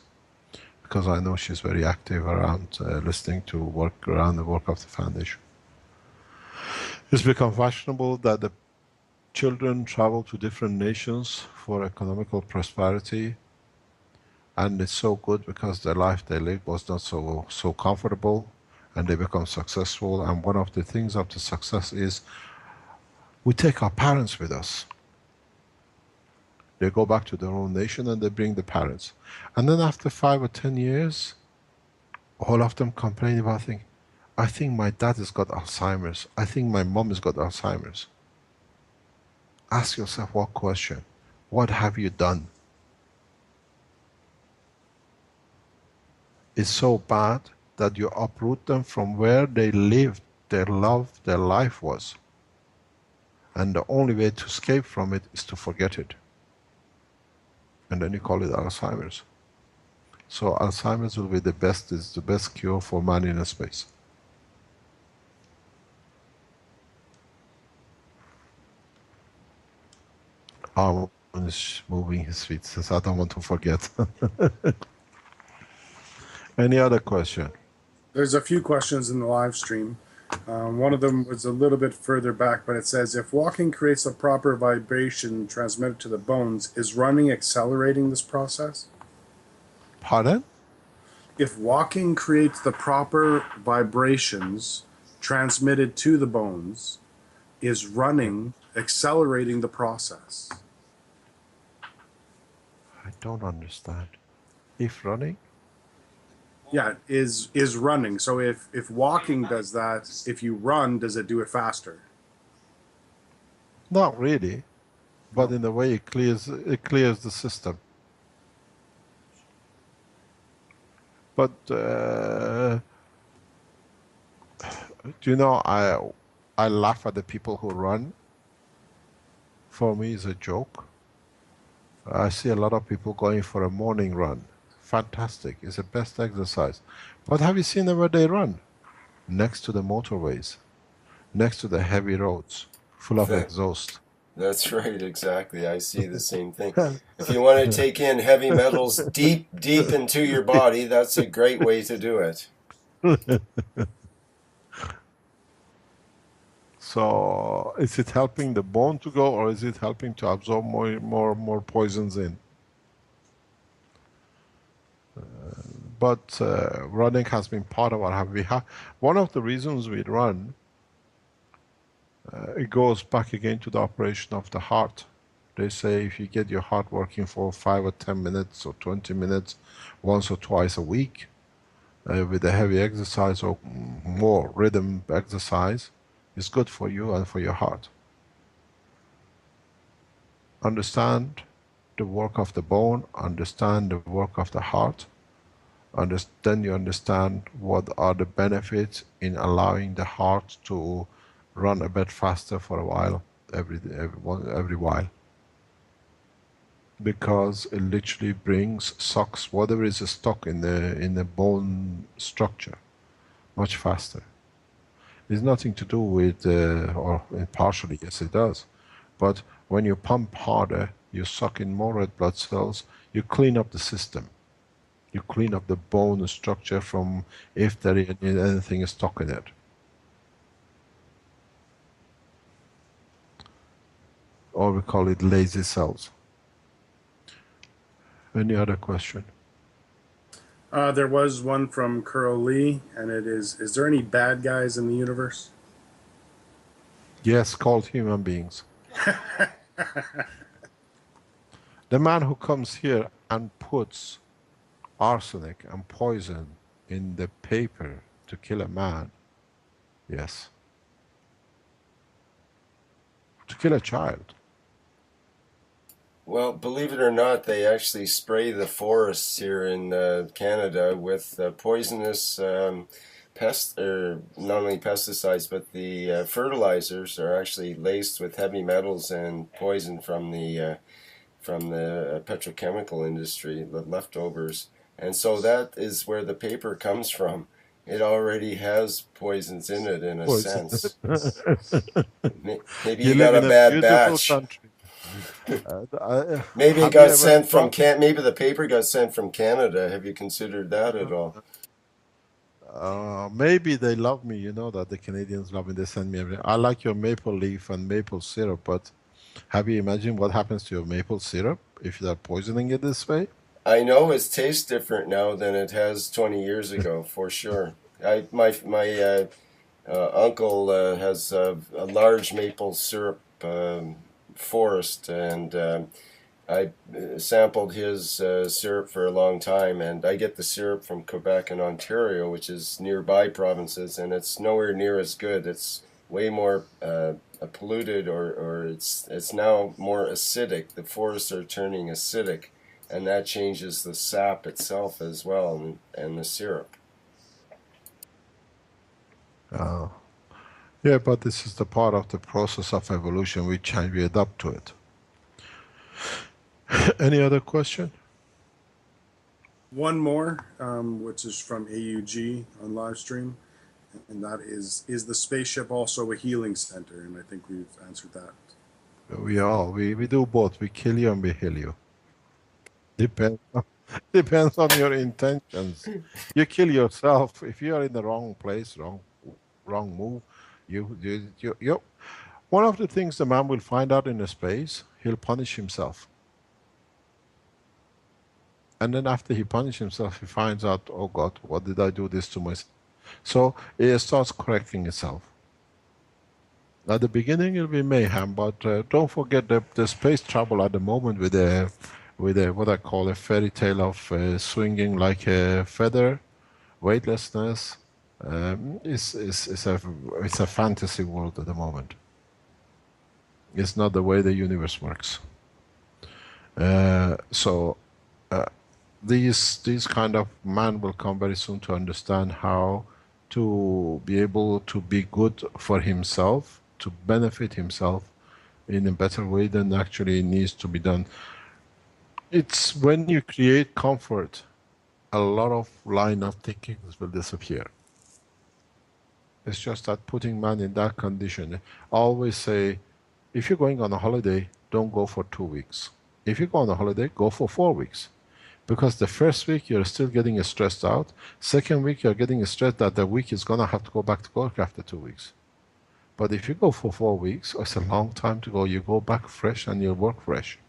because I know she's very active around listening to work around the work of the foundation. It's become fashionable that the children travel to different nations for economical prosperity, and it's so good because the life they lived was not so comfortable, and they become successful. And one of the things of the success is we take our parents with us. They go back to their own nation and they bring the parents, and then after 5 or 10 years, all of them complain about things. I think my dad has got Alzheimer's. I think my mom has got Alzheimer's. Ask yourself one question. What have you done? It's so bad that you uproot them from where they lived, their love, their life was. And the only way to escape from it is to forget it. And then you call it Alzheimer's. So Alzheimer's will be the best cure for man in space. Armand is moving his feet, says I don't want to forget. Any other question? There's a few questions in the live stream. One of them was a little bit further back, but it says, if walking creates a proper vibration transmitted to the bones, is running accelerating this process? Pardon? If walking creates the proper vibrations transmitted to the bones, is running accelerating the process? I don't understand. If running? Yeah, is running. So if walking does that, if you run, does it do it faster? Not really, but in a way it clears the system. But do you know, I laugh at the people who run. For me, it's a joke. I see a lot of people going for a morning run, fantastic. It's the best exercise. But have you seen where they run? Next to the motorways, next to the heavy roads, full of exhaust. That's right, exactly. I see the same thing. If you want to take in heavy metals deep into your body, that's a great way to do it. So, is it helping the bone to go, or is it helping to absorb more poisons in? But running has been part of our habit. One of the reasons we run, it goes back again to the operation of the heart. They say if you get your heart working for 5 or 10 minutes or 20 minutes, once or twice a week, with a heavy exercise or more rhythm exercise, it's good for you and for your heart. Understand the work of the bone, understand the work of the heart, then you understand what are the benefits in allowing the heart to run a bit faster for a while, every while. Because it literally sucks whatever is stuck in the bone structure much faster. It's nothing to do with, or partially, yes it does. But when you pump harder, you suck in more red blood cells, you clean up the system. You clean up the bone structure from if there is anything stuck in it. Or we call it lazy cells. Any other question? There was one from Curl Lee, and it is there any bad guys in the universe? Yes, called human beings. The man who comes here and puts arsenic and poison in the paper to kill a man, yes. To kill a child. Well, believe it or not, they actually spray the forests here in Canada with poisonous not only pesticides, but the fertilizers are actually laced with heavy metals and poison from the petrochemical industry, the leftovers. And so that is where the paper comes from. It already has poisons in it, in a sense. Maybe you got a bad batch. Maybe it got sent from maybe the paper got sent from Canada. Have you considered that at all? Maybe they love me. You know that the Canadians love me. They send me everything. I like your maple leaf and maple syrup, but have you imagined what happens to your maple syrup if they're poisoning it this way? I know it tastes different now than it has 20 years ago, for sure. My uncle has a large maple syrup forest, and I sampled his syrup for a long time, and I get the syrup from Quebec and Ontario, which is nearby provinces, and it's nowhere near as good. It's way more polluted, or it's now more acidic. The forests are turning acidic, and that changes the sap itself as well, and the syrup. Yeah, but this is the part of the process of evolution. We change, we adapt to it. Any other question? One more, which is from AUG on live stream, and that is the spaceship also a healing center? And I think we've answered that. We do both. We kill you and we heal you. Depends on your intentions. You kill yourself if you are in the wrong place, wrong move. You. One of the things the man will find out in the space, he'll punish himself. And then after he punishes himself, he finds out, oh God, what did I do this to myself? So it starts correcting itself. At the beginning it'll be mayhem, but don't forget the space travel at the moment with a what I call a fairy tale of swinging like a feather, weightlessness. It's a fantasy world at the moment. It's not the way the universe works. These kind of man will come very soon to understand how to be able to be good for himself, to benefit himself in a better way than actually needs to be done. It's when you create comfort a lot of line of thinking will disappear. It's just that putting man in that condition. I always say, if you're going on a holiday, don't go for 2 weeks. If you go on a holiday, go for 4 weeks. Because the first week you're still getting stressed out. Second week you're getting stressed that the week is gonna have to go back to work after 2 weeks. But if you go for 4 weeks, it's a long time to go. You go back fresh and you'll work fresh.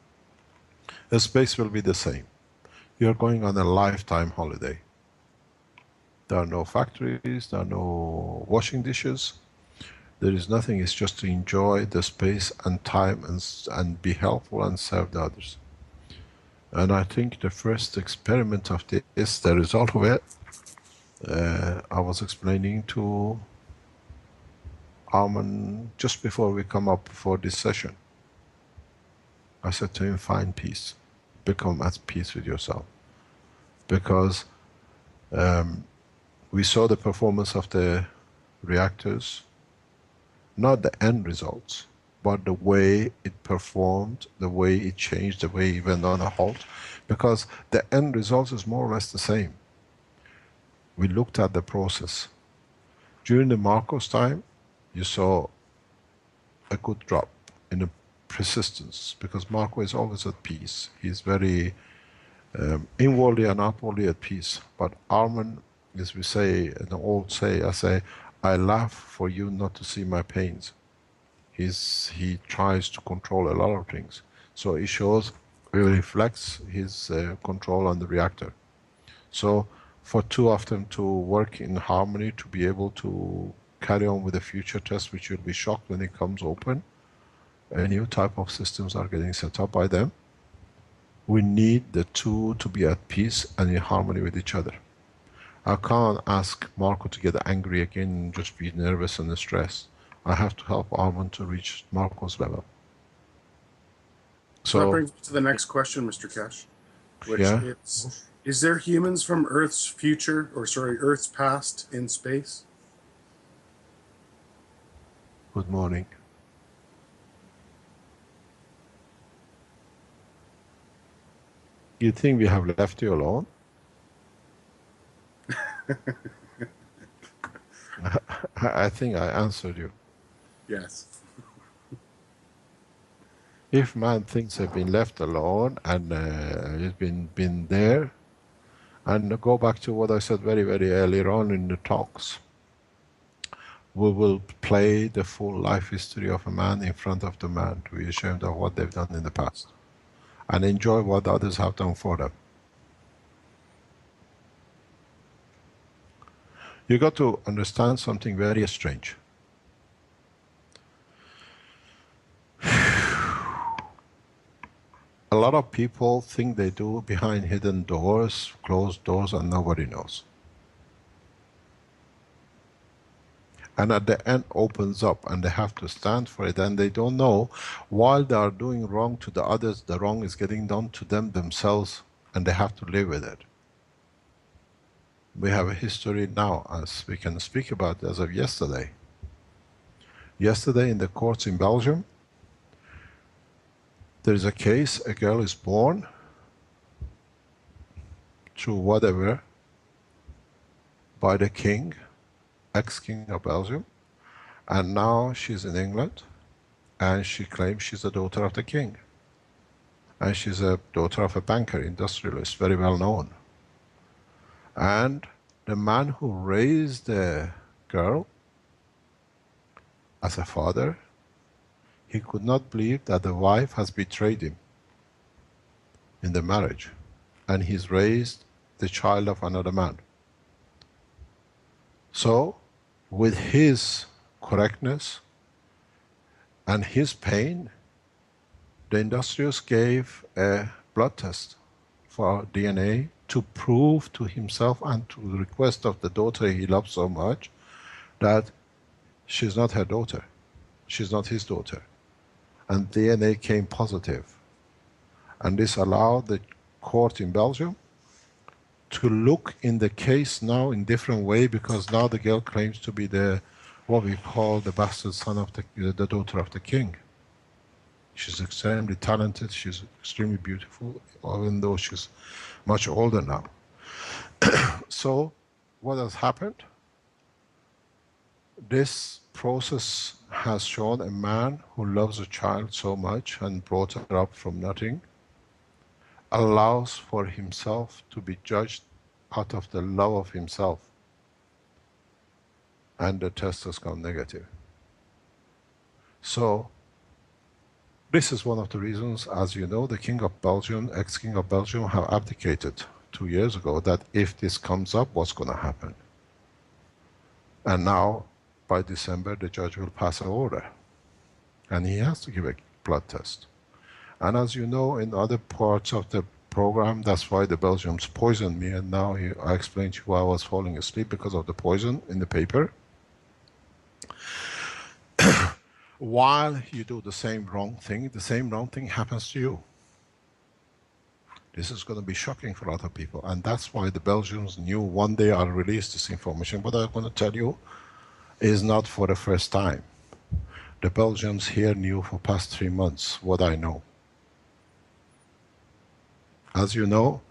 The space will be the same. You're going on a lifetime holiday. There are no factories, there are no washing dishes. There is nothing, it's just to enjoy the space and time and be helpful and serve the others. And I think the first experiment of this, the result of it, I was explaining to Arman just before we come up for this session. I said to him, find peace. Become at peace with yourself. Because we saw the performance of the reactors, not the end results, but the way it performed, the way it changed, the way it went on a halt. Because the end result is more or less the same. We looked at the process. During the Marcos time, you saw a good drop in the persistence, because Marco is always at peace. He's very inwardly and outwardly at peace. But Arman, as we say, an old say, I say, I laugh for you not to see my pains. He tries to control a lot of things. So it shows, it reflects his control on the reactor. So for two of them to work in harmony, to be able to carry on with the future test, which you'll be shocked when it comes open, a new type of systems are getting set up by them. We need the two to be at peace and in harmony with each other. I can't ask Marco to get angry again and just be nervous and stressed. I have to help Arman to reach Marco's level. So that brings me to the next question, Mr. Keshe, which is there humans from Earth's future, or sorry, Earth's past in space? Good morning. You think we have left you alone? I think I answered you. Yes. If man thinks they've been left alone and he's been there, and go back to what I said very, very earlier on in the talks, we will play the full life history of a man in front of the man to be ashamed of what they've done in the past and enjoy what others have done for them. You got to understand something very strange. A lot of people think they do behind hidden doors, closed doors, and nobody knows. And at the end opens up and they have to stand for it, and they don't know while they are doing wrong to the others, the wrong is getting done to them themselves, and they have to live with it. We have a history now, as we can speak about as of yesterday. Yesterday in the courts in Belgium, there is a case, a girl is born to whatever by the king, ex-king of Belgium, and now she's in England, and she claims she's a daughter of the king. And she's a daughter of a banker, industrialist, very well known. And the man who raised the girl as a father, he could not believe that the wife has betrayed him in the marriage, and he's raised the child of another man. So, with his correctness and his pain, the industrialist gave a blood test for DNA to prove to himself and to the request of the daughter he loves so much that she's not her daughter, she's not his daughter. And DNA came positive. And this allowed the court in Belgium to look in the case now in different way, because now the girl claims to be the, what we call the bastard son of the daughter of the king. She's extremely talented, she's extremely beautiful, even though she's much older now. So, what has happened? This process has shown a man who loves a child so much and brought her up from nothing, allows for himself to be judged out of the love of himself, and the test has gone negative. So, this is one of the reasons, as you know, the King of Belgium, ex-King of Belgium, have abdicated 2 years ago, that if this comes up, what's going to happen? And now, by December, the judge will pass an order. And he has to give a blood test. And as you know, in other parts of the program, that's why the Belgians poisoned me, and now I explained to you why I was falling asleep, because of the poison in the paper. While you do the same wrong thing, the same wrong thing happens to you. This is going to be shocking for a lot of people, and that's why the Belgians knew one day I'll release this information. What I'm going to tell you is not for the first time. The Belgians here knew for past 3 months what I know. As you know,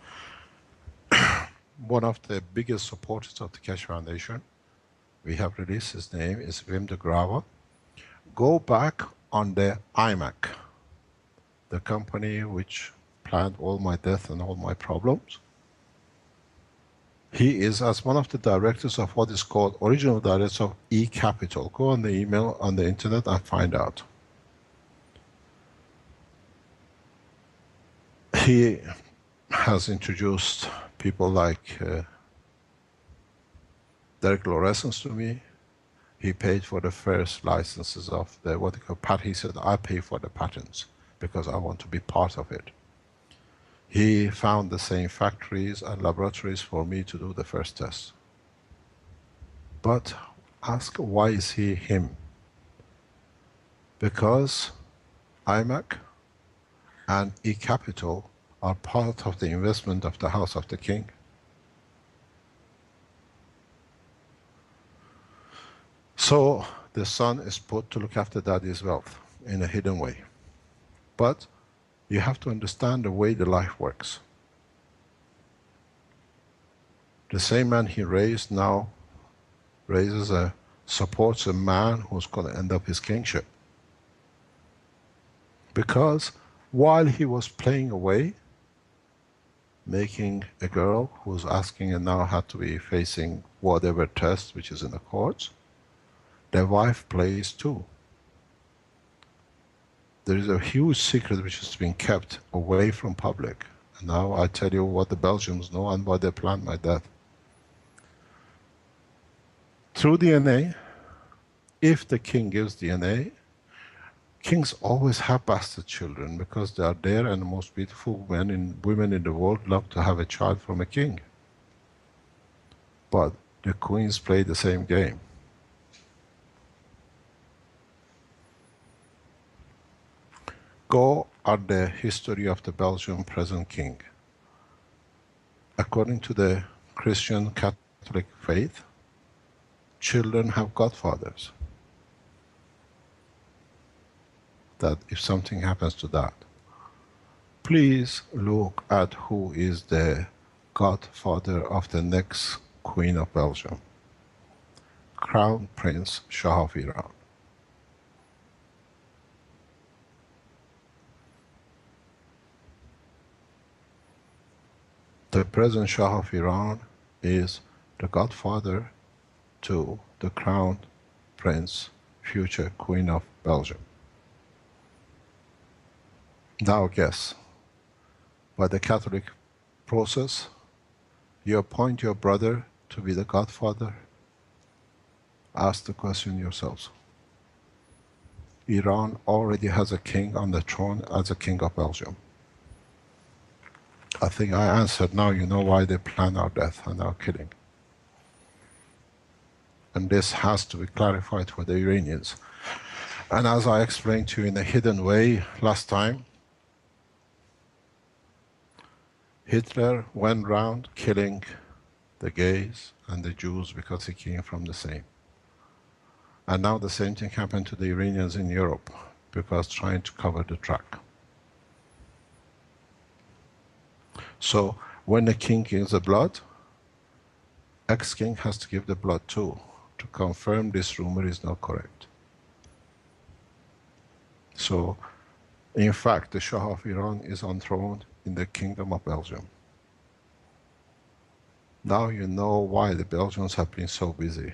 one of the biggest supporters of the Keshe Foundation, we have released his name, is Wim de Grave. Go back on the iMac, the company which planned all my death and all my problems. He is as one of the directors of what is called original directors of E-Capital. Go on the email on the internet and find out. He has introduced people like Derek Lorescence to me. He paid for the first licenses of the what they call patent. He said, I pay for the patents because I want to be part of it. He found the same factories and laboratories for me to do the first test. But ask, why is he him? Because iMac and E-Capital are part of the investment of the House of the King. So the son is put to look after daddy's wealth in a hidden way. But you have to understand the way the life works. The same man he raised now supports a man who's going to end up his kingship. Because while he was playing away, making a girl who's asking and now had to be facing whatever test which is in the courts, their wife plays too. There is a huge secret which has been kept away from public. And now I tell you what the Belgians know and why they planned my death. Through DNA, if the king gives DNA, kings always have bastard children because they are there, and the most beautiful women in the world love to have a child from a king. But the queens play the same game. Go on the history of the Belgian present king. According to the Christian Catholic faith, children have godfathers. That if something happens to that, please look at who is the godfather of the next Queen of Belgium. Crown Prince Shah of Iran. The present Shah of Iran is the godfather to the Crown Prince, future Queen of Belgium. Now guess, by the Catholic process, you appoint your brother to be the godfather. Ask the question yourselves. Iran already has a king on the throne as a king of Belgium. I think I answered. Now you know why they plan our death and our killing. And this has to be clarified for the Iranians. And as I explained to you in a hidden way last time, Hitler went round killing the gays and the Jews because he came from the same. And now the same thing happened to the Iranians in Europe because trying to cover the track. So when the king gives the blood, Ex-king has to give the blood too, to confirm this rumor is not correct. So, in fact, the Shah of Iran is enthroned in the Kingdom of Belgium. Now you know why the Belgians have been so busy.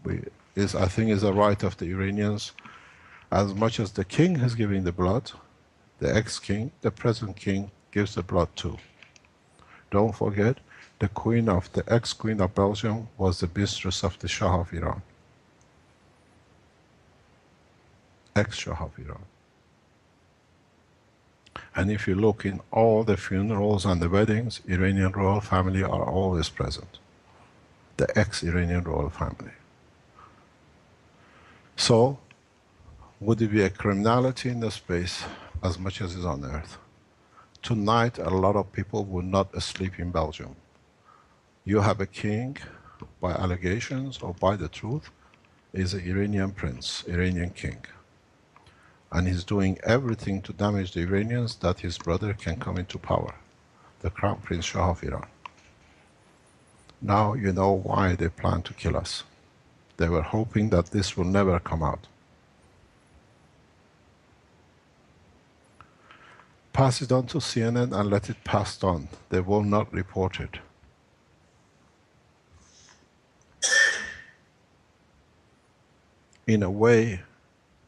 I think it's the right of the Iranians, as much as the king is giving the blood, the ex-king, the present king, gives the blood too. Don't forget, the ex-queen of Belgium was the mistress of the Shah of Iran. Ex-Shah of Iran. And if you look in all the funerals and the weddings, Iranian royal family are always present. The ex-Iranian royal family. So, would it be a criminality in the space as much as is on Earth? Tonight, a lot of people will not sleep in Belgium. You have a king, by allegations or by the truth, is an Iranian prince, Iranian king. And he's doing everything to damage the Iranians that his brother can come into power, the Crown Prince Shah of Iran. Now you know why they plan to kill us. They were hoping that this will never come out. Pass it on to CNN and let it pass on. They will not report it. In a way,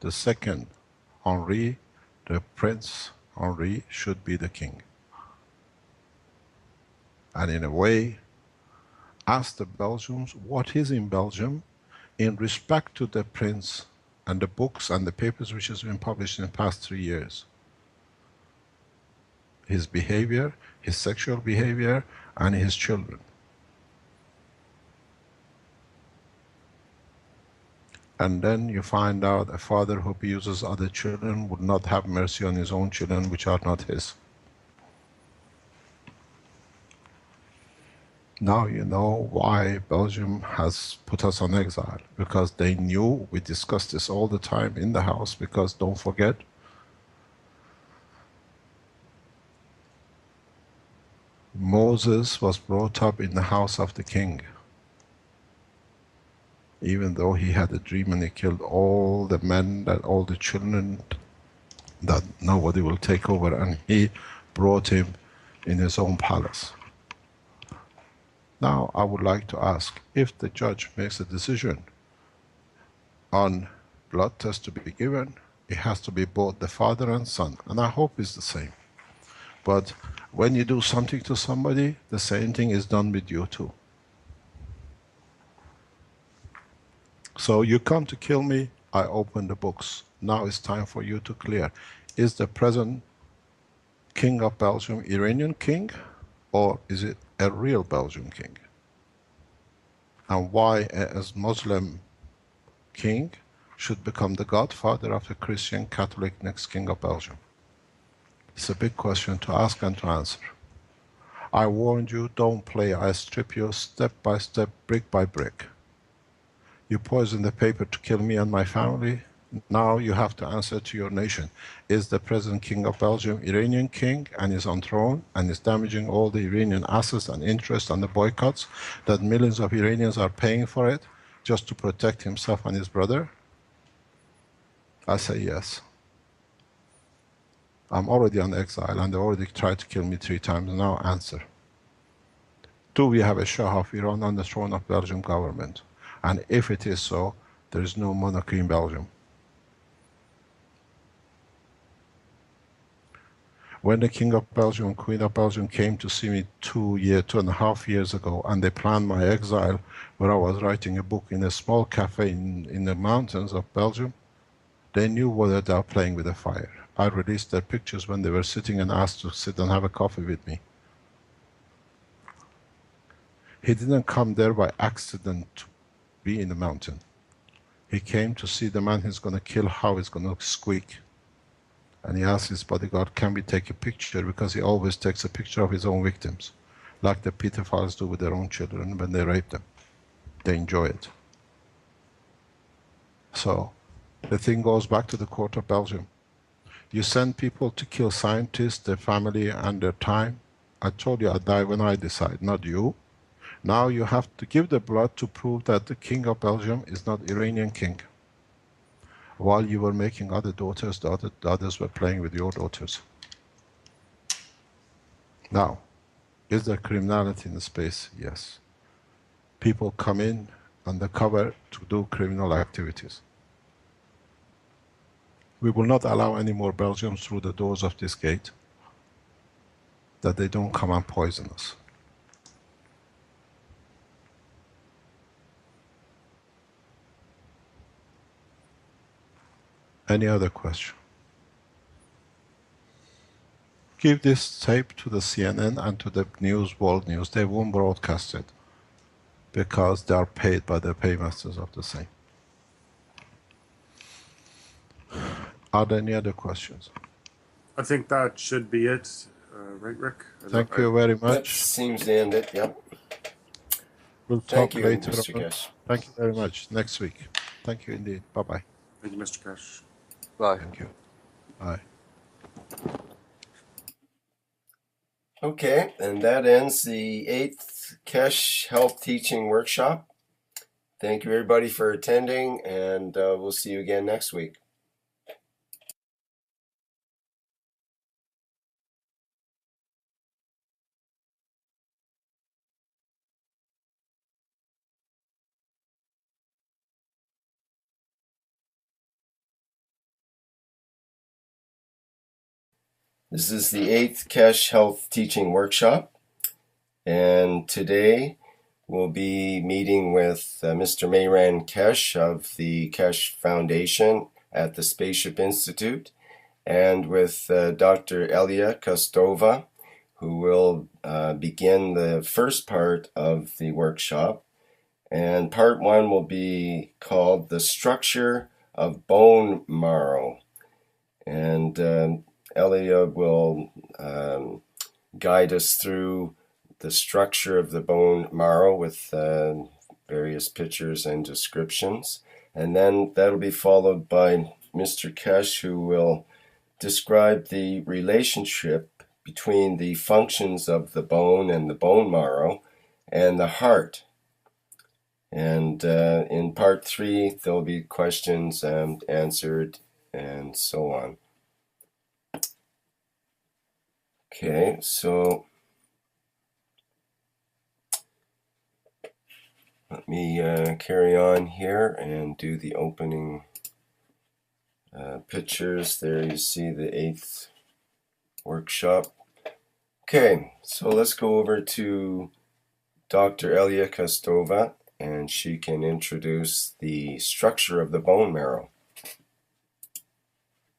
the second Henri, the Prince Henri, should be the king. And in a way, ask the Belgians what is in Belgium in respect to the prince and the books and the papers which has been published in the past 3 years. His behavior, his sexual behavior, and his children. And then you find out a father who abuses other children would not have mercy on his own children, which are not his. Now you know why Belgium has put us on exile. Because they knew, we discussed this all the time in the house, because don't forget, Moses was brought up in the house of the king. Even though he had a dream and he killed all the men, all the children that nobody will take over, and he brought him in his own palace. Now I would like to ask, if the judge makes a decision on blood test to be given, it has to be both the father and son, and I hope it's the same. But when you do something to somebody, the same thing is done with you too. So you come to kill me, I open the books. Now it's time for you to clear. Is the present king of Belgium Iranian king, or is it a real Belgian king? And why a Muslim king should become the godfather of the Christian Catholic next king of Belgium? It's a big question to ask and to answer. I warned you, don't play. I strip you step by step, brick by brick. You poisoned the paper to kill me and my family. Now you have to answer to your nation. Is the present king of Belgium Iranian king and is on throne and is damaging all the Iranian assets and interest and the boycotts that millions of Iranians are paying for it just to protect himself and his brother? I say yes. I'm already on exile and they already tried to kill me 3 times. Now answer. Do we have a Shah of Iran on the throne of Belgian government? And if it is so, there is no monarchy in Belgium. When the King of Belgium, Queen of Belgium came to see me 2.5 years ago, and they planned my exile, where I was writing a book in a small cafe in the mountains of Belgium, they knew whether they were playing with the fire. I released their pictures when they were sitting and asked to sit and have a coffee with me. He didn't come there by accident to be in the mountain. He came to see the man he's going to kill, how he's going to squeak. And he asked his bodyguard, can we take a picture? Because he always takes a picture of his own victims, like the pedophiles do with their own children when they rape them. They enjoy it. So the thing goes back to the court of Belgium. You send people to kill scientists, their family, and their time, I told you I die when I decide, not you. Now you have to give the blood to prove that the King of Belgium is not Iranian king. While you were making other daughters, the others were playing with your daughters. Now, is there criminality in the space? Yes. People come in undercover to do criminal activities. We will not allow any more Belgians through the doors of this gate, that they don't come and poison us. Any other question? Give this tape to the CNN and to the news, world news. They won't broadcast it because they are paid by the paymasters of the same. Are there any other questions? I think that should be it, right, Rick? Thank you very That much. seems to end it, yep. We'll Thank talk you, later Mr. on. Keshe. Thank you very much. Next week. Thank you indeed. Bye-bye. Thank you, Mr. Keshe. Bye. Thank you. Bye. Okay, and that ends the 8th Keshe Health Teaching Workshop. Thank you everybody for attending, and we'll see you again next week. This is the 8th Keshe Health Teaching Workshop, and today we'll be meeting with Mr. Mayran Keshe of the Keshe Foundation at the Spaceship Institute, and with Dr. E.Kostova, who will begin the first part of the workshop. And part 1 will be called The Structure of Bone Marrow. And Elia will guide us through the structure of the bone marrow with various pictures and descriptions. And then that'll be followed by Mr. Keshe, who will describe the relationship between the functions of the bone and the bone marrow and the heart. And in part 3, there'll be questions answered and so on. Okay, so let me carry on here and do the opening pictures. There you see the 8th workshop. Okay, so let's go over to Dr. E.Kostova, and she can introduce the structure of the bone marrow.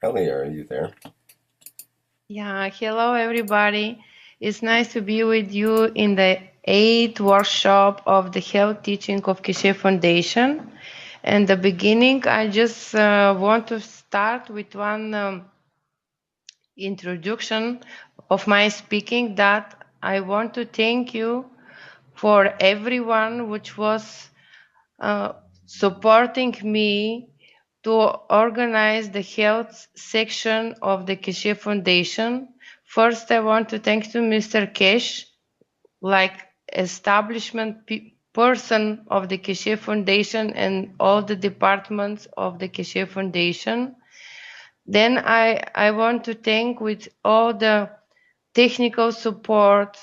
Elia, are you there? Yeah, hello everybody. It's nice to be with you in the 8th workshop of the Health Teaching of Keshe Foundation. And the beginning, I just want to start with one introduction of my speaking, that I want to thank you for everyone which was supporting me to organize the health section of the Keshe Foundation. First, I want to thank to Mr. Keshe, like establishment person of the Keshe Foundation and all the departments of the Keshe Foundation. Then I want to thank with all the technical support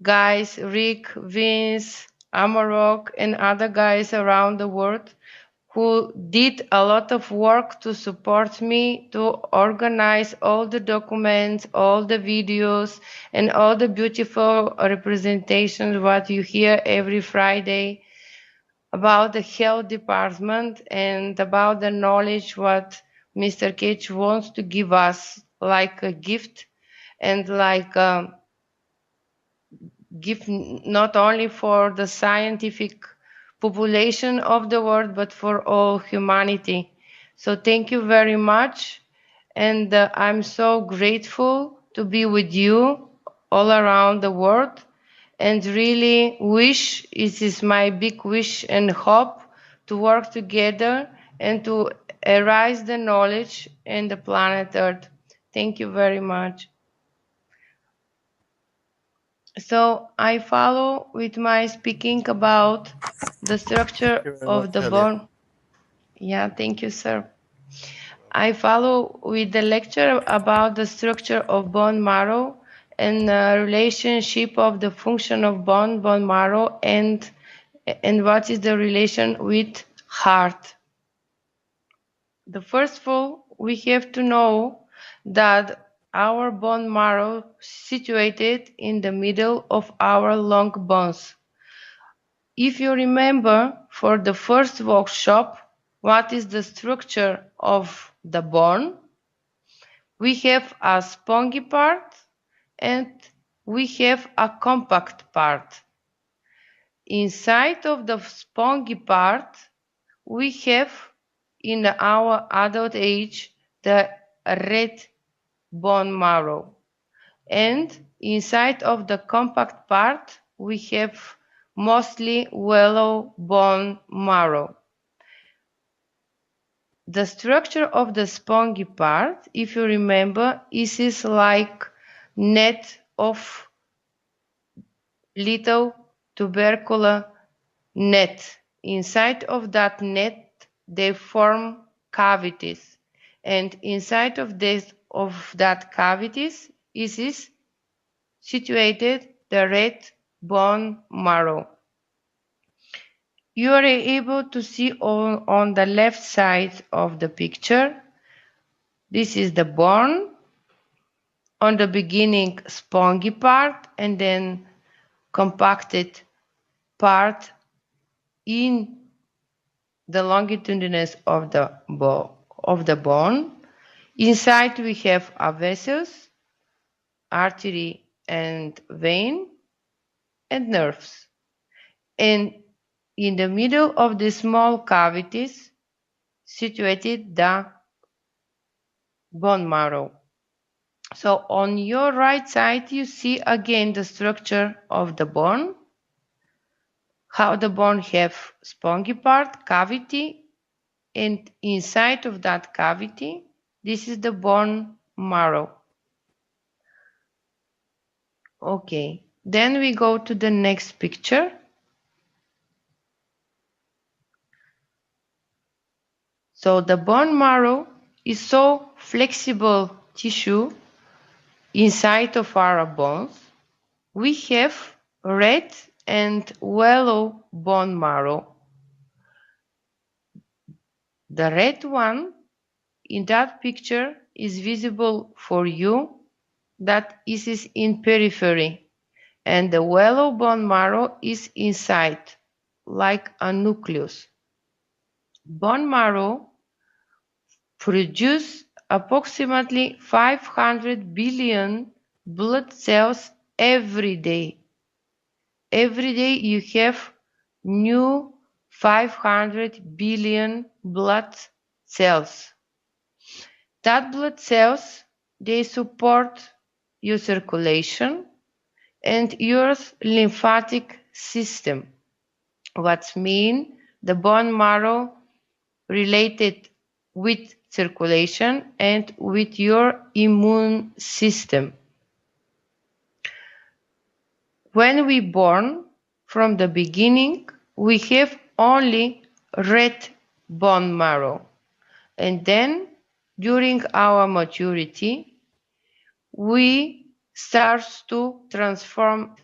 guys, Rick, Vince, Amarok, and other guys around the world who did a lot of work to support me to organize all the documents, all the videos, and all the beautiful representations what you hear every Friday about the health department and about the knowledge what Mr. Cage wants to give us like a gift and like gift not only for the scientific population of the world, but for all humanity. So thank you very much. And I'm so grateful to be with you all around the world and really wish, it is my big wish and hope to work together and to arise the knowledge in the planet Earth. Thank you very much. So I follow with my speaking about the structure Thank you very of much, the Elia. bone. Yeah, thank you, sir. I follow with the lecture about the structure of bone marrow and relationship of the function of bone marrow, and what is the relation with heart. The first of all, we have to know that our bone marrow situated in the middle of our long bones. If you remember for the first workshop, what is the structure of the bone? We have a spongy part and we have a compact part. Inside of the spongy part, we have in our adult age the red bone marrow. And inside of the compact part, we have mostly yellow bone marrow. The structure of the spongy part, if you remember, is like net of little tubercular net. Inside of that net, they form cavities, and inside of that cavities is situated the red bone marrow. You are able to see on the left side of the picture. This is the bone. On the beginning, spongy part, and then compacted part in the longitudinous of the bone. Inside we have a vessels, artery and vein, and nerves. And in the middle of the small cavities situated the bone marrow. So on your right side you see again the structure of the bone, how the bone have spongy part, cavity, and inside of that cavity, this is the bone marrow. Okay, then we go to the next picture. So the bone marrow is so flexible tissue inside of our bones. We have red and yellow bone marrow. The red one in that picture is visible for you, that is in periphery, and the yellow bone marrow is inside, like a nucleus. Bone marrow produces approximately 500 billion blood cells every day. Every day you have new 500 billion blood cells. That blood cells, they support your circulation and your lymphatic system. What mean the bone marrow related with circulation and with your immune system. When we born, from the beginning, we have only red bone marrow. And then, during our maturity, we start to transform.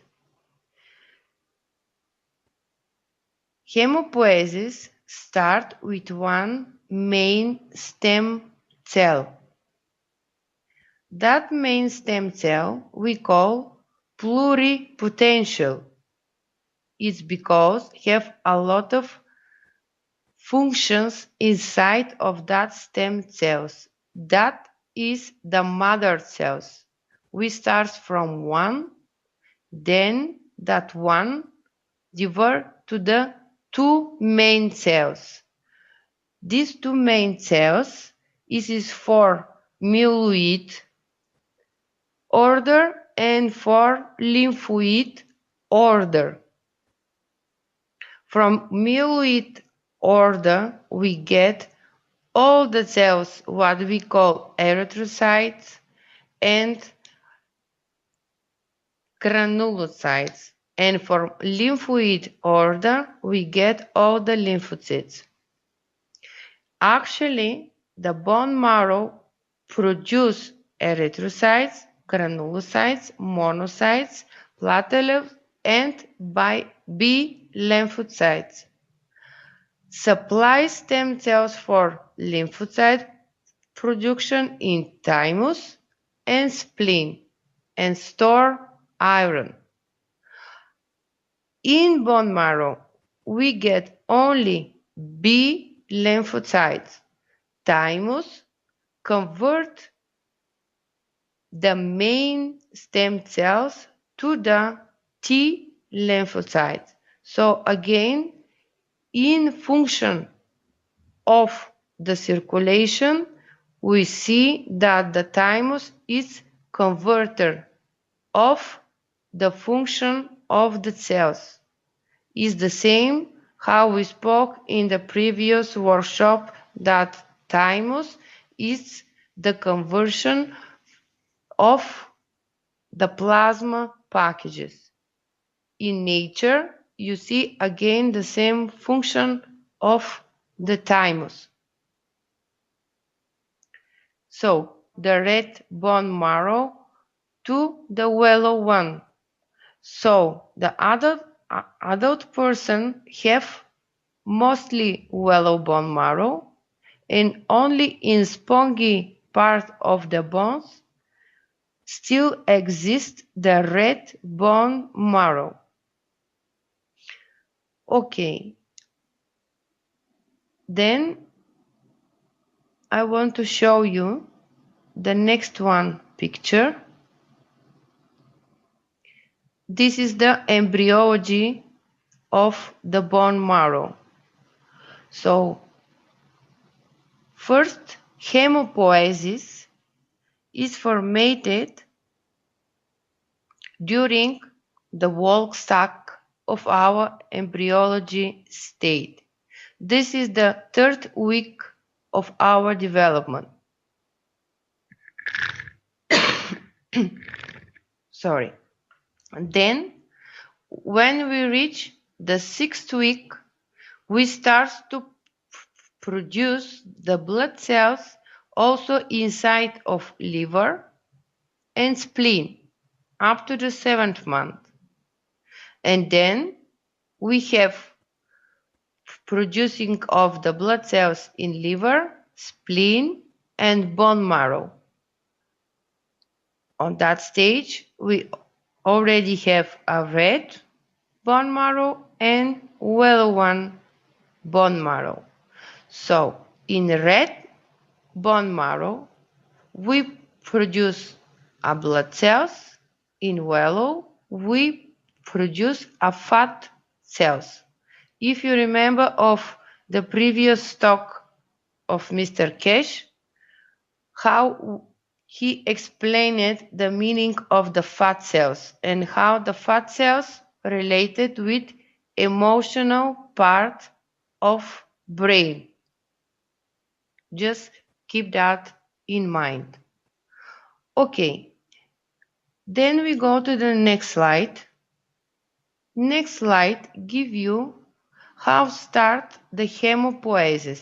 Hemopoiesis start with one main stem cell. That main stem cell we call pluripotential. It's because have a lot of functions inside of that stem cells. That is the mother cells. We start from one, then that one divert to the two main cells. These two main cells is for myeloid order and for lymphoid order. From myeloid order we get all the cells what we call erythrocytes and granulocytes. And for lymphoid order, we get all the lymphocytes. Actually, the bone marrow produces erythrocytes, granulocytes, monocytes, platelets, and B lymphocytes. Supply stem cells for lymphocyte production in thymus and spleen, and store iron. In bone marrow, we get only B lymphocytes. Thymus convert the main stem cells to the T lymphocytes. So again, in function of the circulation, we see that the thymus is converter of the function of the cells. Is the same how we spoke in the previous workshop that thymus is the conversion of the plasma packages. In nature, you see again the same function of the thymus. So, the red bone marrow to the yellow one. So, the adult person have mostly yellow bone marrow, and only in spongy part of the bones still exists the red bone marrow. Okay. Then I want to show you the next one picture. This is the embryology of the bone marrow. So, first, hemopoiesis is formed during the walk sac of our embryology state. This is the 3rd week of our development. Sorry. And then, when we reach the 6th week, we start to produce the blood cells also inside of liver and spleen up to the 7th month. And then we have producing of the blood cells in liver, spleen, and bone marrow. On that stage, we already have a red bone marrow and yellow one bone marrow. So, in red bone marrow, we produce a blood cells. In yellow, we produce a fat cells. If you remember of the previous talk of Mr. Keshe, how he explained the meaning of the fat cells and how the fat cells related with emotional part of brain. Just keep that in mind. Okay, then we go to the next slide. Next slide give you how start the hemopoiesis.